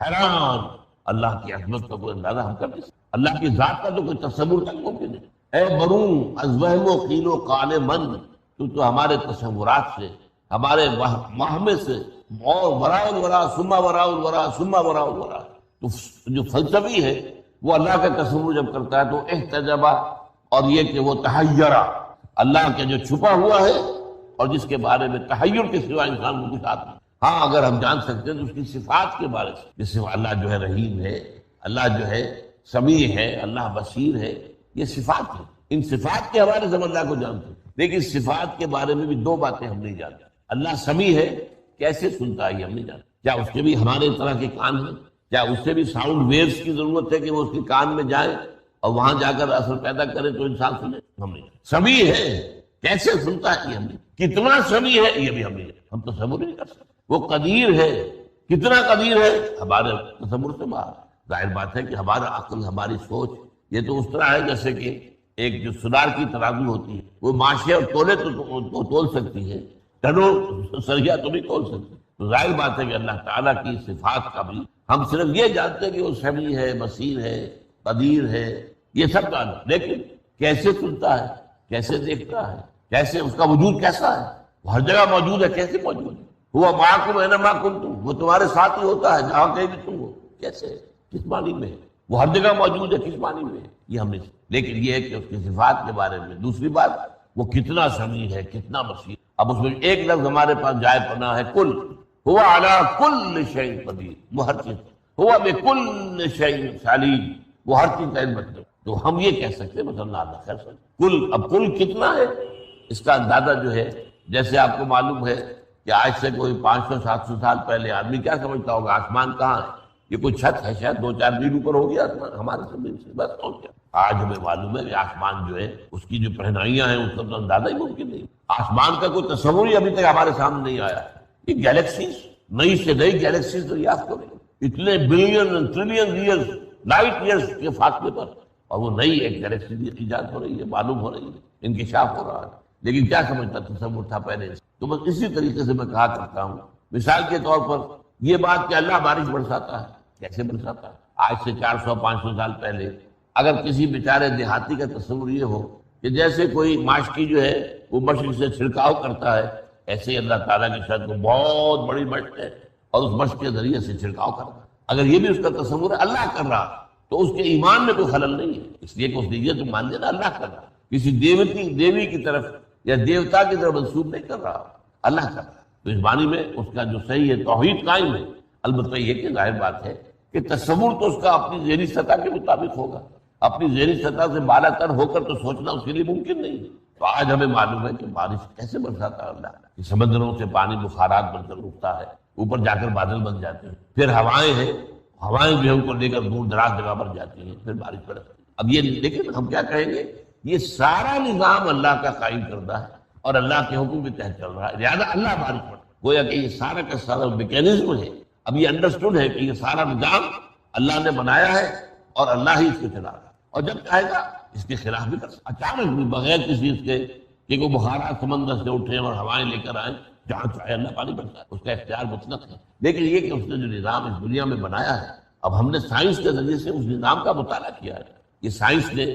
حیران، اللہ کی عظمت کا کوئی اندازہ ہم کر نہیں سکتے، اللہ کی ذات کا تو کوئی تصور تک ممکن نہیں۔ اے برون از وہم و قیل و قال من، تو ہمارے تصورات سے، ہمارے وہم سے، اور وراء الورا ثم وراء الورا ثم وراء الورا، تو جو فلسفی ہے وہ اللہ کا تصور جب کرتا ہے تو احتجبہ، اور یہ کہ وہ تحیرہ، اللہ کے جو چھپا ہوا ہے اور جس کے بارے میں تحیر کے سوا انسان کو کچھ آتا نہیں۔ ہاں اگر ہم جان سکتے ہیں تو اس کی صفات کے بارے سے، جس سے اللہ جو ہے رحیم ہے، اللہ جو ہے سمیع ہے، اللہ بصیر ہے، یہ صفات ہیں، ان صفات کے حوالے سے ہم اللہ کو جانتے ہیں۔ لیکن صفات کے بارے میں بھی 2 باتیں ہم نہیں جانتے۔ اللہ سمیع ہے، کیسے سنتا ہے یہ ہم نہیں جانتے، کیا اس کے بھی ہمارے طرح کے کان ہیں؟ کیا اس سے بھی ساؤنڈ ویوز کی ضرورت ہے کہ وہ اس کے کان میں جائے اور وہاں جا کر اثر پیدا کرے تو انسان سنے؟ ہم نہیں۔ سمیع ہے، کیسے سنتا ہے یہ ہم نہیں، کتنا سمیع ہے یہ بھی ہم نہیں، ہم تصور نہیں کر سکتے۔ وہ قدیر ہے، کتنا قدیر ہے ہمارے تصور سے باہر۔ ظاہر بات ہے کہ ہمارا عقل، ہماری سوچ یہ تو اس طرح ہے جیسے کہ ایک جو سنار کی ترازو ہوتی ہے، وہ ماشے اور تولے تو تول سکتی ہے، ٹنوں سریا تو نہیں تول سکتی۔ تو ظاہر بات ہے کہ اللہ تعالیٰ کی صفات کا بھی ہم صرف یہ جانتے ہیں کہ وہ سمیع ہے، بصیر ہے، قدیر ہے، یہ سب جانتے ہیں، لیکن کیسے سنتا ہے، کیسے دیکھتا ہے، کیسے اس کا وجود کیسا ہے، وہ ہر جگہ موجود ہے، کیسے موجود ہے؟ وہ معکم اینما کنتم، وہ تمہارے ساتھ ہی ہوتا ہے جہاں کہیں بھی تم ہو، کیسے، کس معنی میں ہے؟ وہ ہر جگہ موجود ہے، کس معنی میں ہے یہ ہم نے، لیکن یہ ہے کہ اس کی صفات کے بارے میں۔ دوسری بات، وہ کتنا سمیع ہے، کتنا بصیر۔ اب اس میں ایک لفظ ہمارے پاس جائے پناہ ہے، کل، ہوا علی کل شیء قدیر، وہ ہر چیز، ہوا بکل شیء علیم، وہ ہر چیز کا علم رکھتے۔ تو ہم یہ کہہ سکتے ہیں مثلا اللہ خیر سے کل، اب کل کتنا ہے اس کا اندازہ جو ہے، جیسے آپ کو معلوم ہے کہ آج سے کوئی 500-700 سال پہلے آدمی کیا سمجھتا ہوگا آسمان کہاں ہے؟ یہ کوئی چھت ہے، شاید 2-4 میل اوپر ہو گیا آسمان ہمارے زمین سے، بس اور کیا۔ آج ہمیں معلوم ہے کہ آسمان جو ہے اس کی جو پہنائیاں ہیں اس کا تو اندازہ ہی ممکن نہیں، آسمان کا کوئی تصور ہی ابھی تک ہمارے سامنے نہیں آیا۔ یہ گیلیکسیز، نئی سے نئی گیلیکسیز دریافت ہو رہی ہیں، اتنے billion trillion years, light years کے فاصلے پر، اور وہ نئی ایک گیلیکسی ایجاد ہو رہی ہے، معلوم ہو رہی ہے، انکشاف ہو رہا ہے، لیکن کیا سمجھتا تصور تھا پہلے سے؟ تو بس اسی طریقے سے میں کہا کرتا ہوں، مثال کے طور پر یہ بات کہ اللہ بارش برساتا ہے، کیسے برساتا ہے؟ آج سے 400-500 سال پہلے اگر کسی بیچارے دیہاتی کا تصور یہ ہو کہ جیسے کوئی ماشکی جو ہے وہ مشق سے چھڑکاؤ کرتا ہے، ایسے ہی اللہ تعالیٰ کی شاید کو بہت بڑی مشق ہے اور اس مشق کے ذریعے سے چھڑکاؤ کرتا ہے، اگر یہ بھی اس کا تصور ہے اللہ کر رہا تو اس کے ایمان میں کوئی خلل نہیں ہے، اس لیے کہ اس نے یہ تو مان لینا اللہ کر رہا، کسی دیوی کی طرف یا دیوتا کی طرف منسوب نہیں کر رہا، اللہ کر رہا۔ تو اس معنی میں اس کا جو صحیح ہے توحید قائم ہے، البتہ یہ کہ ظاہر بات ہے کہ تصور تو اس کا اپنی ذہنی سطح کے مطابق ہوگا، اپنی ذہنی سطح سے بالا تر ہو کر تو سوچنا اس کے لیے ممکن نہیں ہے۔ تو آج ہمیں معلوم ہے کہ بارش کیسے برساتا ہے اللہ، کہ سمندروں سے پانی بخارات بن کر اٹھتا ہے، اوپر جا کر بادل بن جاتے ہیں، پھر ہوائیں ہیں، ہوائیں جو ہے ان کو لے کر دور دراز جگہ پر جاتی ہیں، پھر بارش برستی ہے۔ اب یہ لیکن ہم کیا کہیں گے، یہ سارا نظام اللہ کا قائم کردہ ہے اور اللہ کے حکم کے تحت چل رہا ہے، لہٰذا اللہ بارش پڑتا ہے۔ گویا کہ یہ سارا کا سارا میکینزم ہے، اب یہ انڈرسٹوڈ ہے کہ یہ سارا نظام اللہ نے بنایا ہے اور اللہ ہی اس کو چلا رہا ہے، اور جب چاہے گا اس کے خلاف بھی کر سکتا، اچانک بھی بغیر کسی اس کے کہ کوئی بخارات سمندر سے اٹھے اور ہوائیں لے کر آئیں، جہاں چاہے اللہ پانی بڑھتا ہے، اس کا اختیار مطلق ہے۔ لیکن یہ کہ اس نے جو نظام اس دنیا میں بنایا ہے، اب ہم نے سائنس کے ذریعے سے اس نظام کا مطالعہ کیا ہے، یہ سائنس نے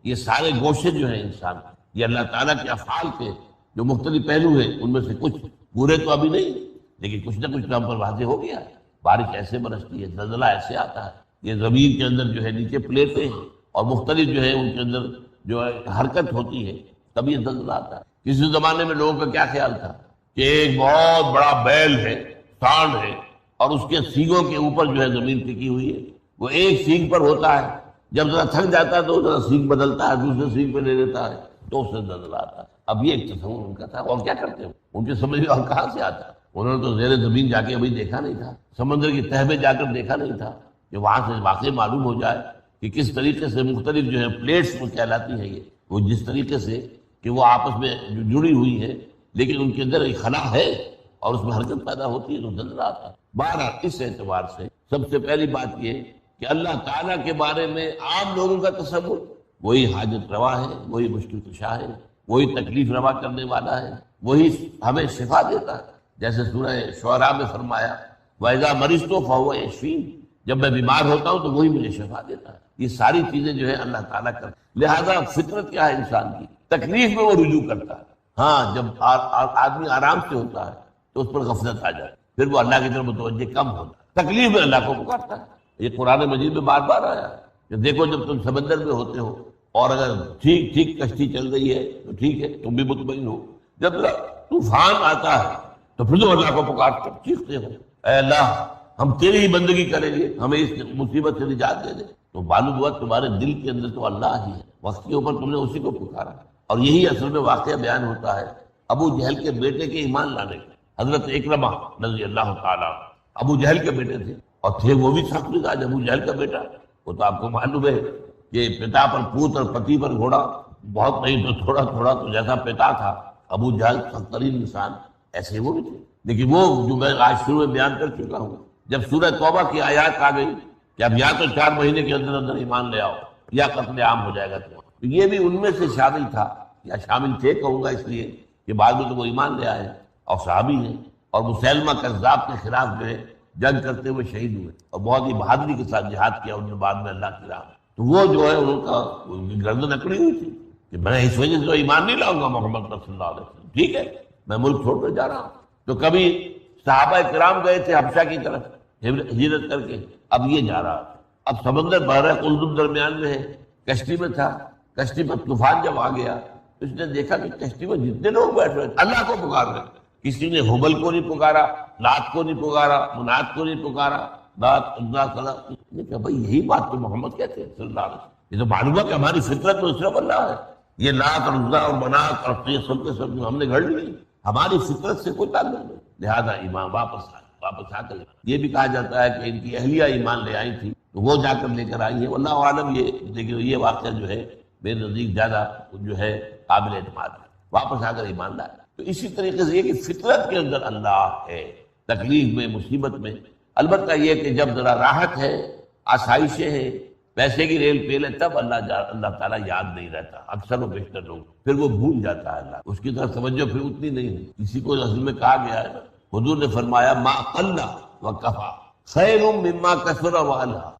یہ سارے گوشے جو ہیں انسان، یہ اللہ تعالیٰ کے افعال کے جو مختلف پہلو ہیں، ان میں سے کچھ پورے تو ابھی نہیں، لیکن کچھ نہ کچھ تو ہم پر واضح ہو گیا ہے۔ بارش ایسے برستی ہے، زلزلہ ایسے آتا ہے، یہ زمین کے اندر جو ہے نیچے پلیٹیں ہیں اور مختلف جو ہے ان کے اندر جو ہے حرکت ہوتی ہے، تب یہ زلزلہ آتا ہے۔ کسی زمانے میں لوگوں کا کیا خیال تھا کہ ایک بہت بڑا بیل ہے، سانڈ ہے، اور اس کے سینگوں کے اوپر جو ہے زمین ٹکی ہوئی ہے، وہ ایک سینگ پر ہوتا ہے، جب ذرا تھک جاتا ہے تو ذرا سینگ بدلتا ہے، دوسرے سینگ پہ لے لیتا ہے، تو اس سے زلزلہ آتا ہے۔ اب یہ ایک تصور ان کا تھا، اور کیا کرتے ہیں ان کے سمجھ میں اور کہاں سے آتا ہے؟ انہوں نے تو زیر زمین جا کے ابھی دیکھا نہیں تھا، سمندر کی تہہ میں جا کر دیکھا نہیں تھا کہ وہاں سے واقعی معلوم ہو جائے کہ کس طریقے سے مختلف جو ہے پلیٹس وہ کہلاتی ہیں، یہ وہ جس طریقے سے کہ وہ آپس میں جڑی ہوئی ہے، لیکن ان کے اندر ایک خلا ہے اور اس میں حرکت پیدا ہوتی ہے تو زلزلہ آتا ہے۔ بہرحال اس اعتبار سے سب سے پہلی بات یہ کہ اللہ تعالیٰ کے بارے میں عام لوگوں کا تصور وہی حاجت روا ہے، وہی مشکل کشا ہے، وہی تکلیف روا کرنے والا ہے، وہی ہمیں شفا دیتا ہے، جیسے سورہ شعراء میں فرمایا وَإِذَا مَرِضْتُ فَهُوَ يَشْفِينِ، جب میں بیمار ہوتا ہوں تو وہی مجھے شفا دیتا ہے۔ یہ ساری چیزیں جو ہے اللہ تعالیٰ کا، لہذا فطرت کیا ہے انسان کی، تکلیف میں وہ رجوع کرتا ہے۔ ہاں جب آدمی آرام سے ہوتا ہے تو اس پر غفلت آ جائے، پھر وہ اللہ کی طرف متوجہ کم ہوتا ہے، تکلیف میں اللہ کو پکارتا ہے۔ یہ قرآن مجید میں بار بار آیا کہ دیکھو جب تم سمندر میں ہوتے ہو اور اگر ٹھیک ٹھیک کشتی چل رہی ہے تو ٹھیک ہے، تم بھی مطمئن ہو، جب طوفان آتا ہے تو پھر تم اللہ کو پکارتے چیختے ہو، اے اللہ ہم تیری ہی بندگی کریں گے، ہمیں اس مصیبت سے نجات دے دے۔ تو معلوم ہوا تمہارے دل کے اندر تو اللہ ہی ہے، وقت کے اوپر تم نے اسی کو پکارا، اور یہی اصل میں واقعہ بیان ہوتا ہے ابو جہل کے بیٹے کے ایمان لانے کا۔ حضرت اکرمہ رضی اللہ تعالیٰ ابو جہل کے بیٹے تھے، اور تھے وہ بھی سخت مزاج ابو جہل کا بیٹا، وہ تو آپ کو معلوم ہے کہ پتا پر پوت اور پتی پر گھوڑا، بہت نہیں تو تھوڑا تھوڑا، تو جیسا پتا تھا ابو جہل سخت ترین انسان، ایسے وہ بھی تھے۔ لیکن وہ جو میں آج شروع میں بیان کر چکا ہوں، جب سورہ توبہ کی آیات آ گئی کہ اب یا تو 4 مہینے کے اندر اندر ایمان لے آؤ یا قتل عام ہو جائے گا تمہارا، تو یہ بھی ان میں سے شامل تھا، یا شامل تھے کہوں گا اس لیے کہ بعد میں تو وہ ایمان لے آئے اور صحابی ہیں، اور مسیلمہ کذاب کے خلاف جو ہے جنگ کرتے ہوئے شہید ہوئے، اور بہت ہی بہادری کے ساتھ جہاد کیا انہوں نے بعد میں اللہ کی راہ میں۔ تو وہ جو ہے ان کا گردن اکڑی ہوئی تھی کہ میں اس وجہ سے تو ایمان نہیں لاؤں گا محمد صلی اللہ علیہ وسلم، ٹھیک ہے میں ملک چھوڑ کر جا رہا ہوں۔ تو کبھی صحابہ کرام گئے تھے حبشہ کی طرف ہجرت کر کے، اب یہ جا رہا تھا، اب سمندر بحر قلزم درمیان میں ہے، کشتی میں تھا، کشتی پر طوفان جب آ گیا تو اس نے دیکھا کہ کشتی میں جتنے لوگ بیٹھ رہے اللہ کو پکار رہے، کسی نے ہبل کو نہیں پکارا، لات کو نہیں پکارا، منات کو نہیں پکارا، لات عزا صلاح، نے کہا بھائی یہی بات تو محمد کہتے ہیں صلی اللہ علیہ وسلم، یہ تو معلوم ہے کہ ہماری فطرت میں صرف اللہ ہے، یہ لات اور عزا اور منات اور یہ سب کے سب ہم نے گھڑ لی، ہماری فطرت سے کوئی تعلق نہیں، لہذا ایمان واپس آ کر یہ بھی کہا جاتا ہے کہ ان کی اہلیہ ایمان لے آئی تھی تو وہ جا کر لے کر آئی ہے، واللہ عالم یہ دیکھیں یہ واقعہ جو ہے میرے نزدیک زیادہ جو ہے قابل اعتماد ہے، واپس آ کر ایمان لائے۔ تو اسی طریقے سے یہ کہ فطرت کے اندر اللہ ہے، تکلیف میں مصیبت میں، البتہ یہ کہ جب ذرا راحت ہے، آسائشیں ہیں، پیسے کی ریل پیل ہے، تب اللہ تعالیٰ یاد نہیں رہتا، اکثر و بیشتر لوگ پھر وہ بھول جاتا ہے اللہ، اس کی طرف توجہ پھر اتنی نہیں ہے۔ کسی کو اصل میں کہا گیا ہے، حضور نے فرمایا ما قل و کفا خیر مما کثر و الہا،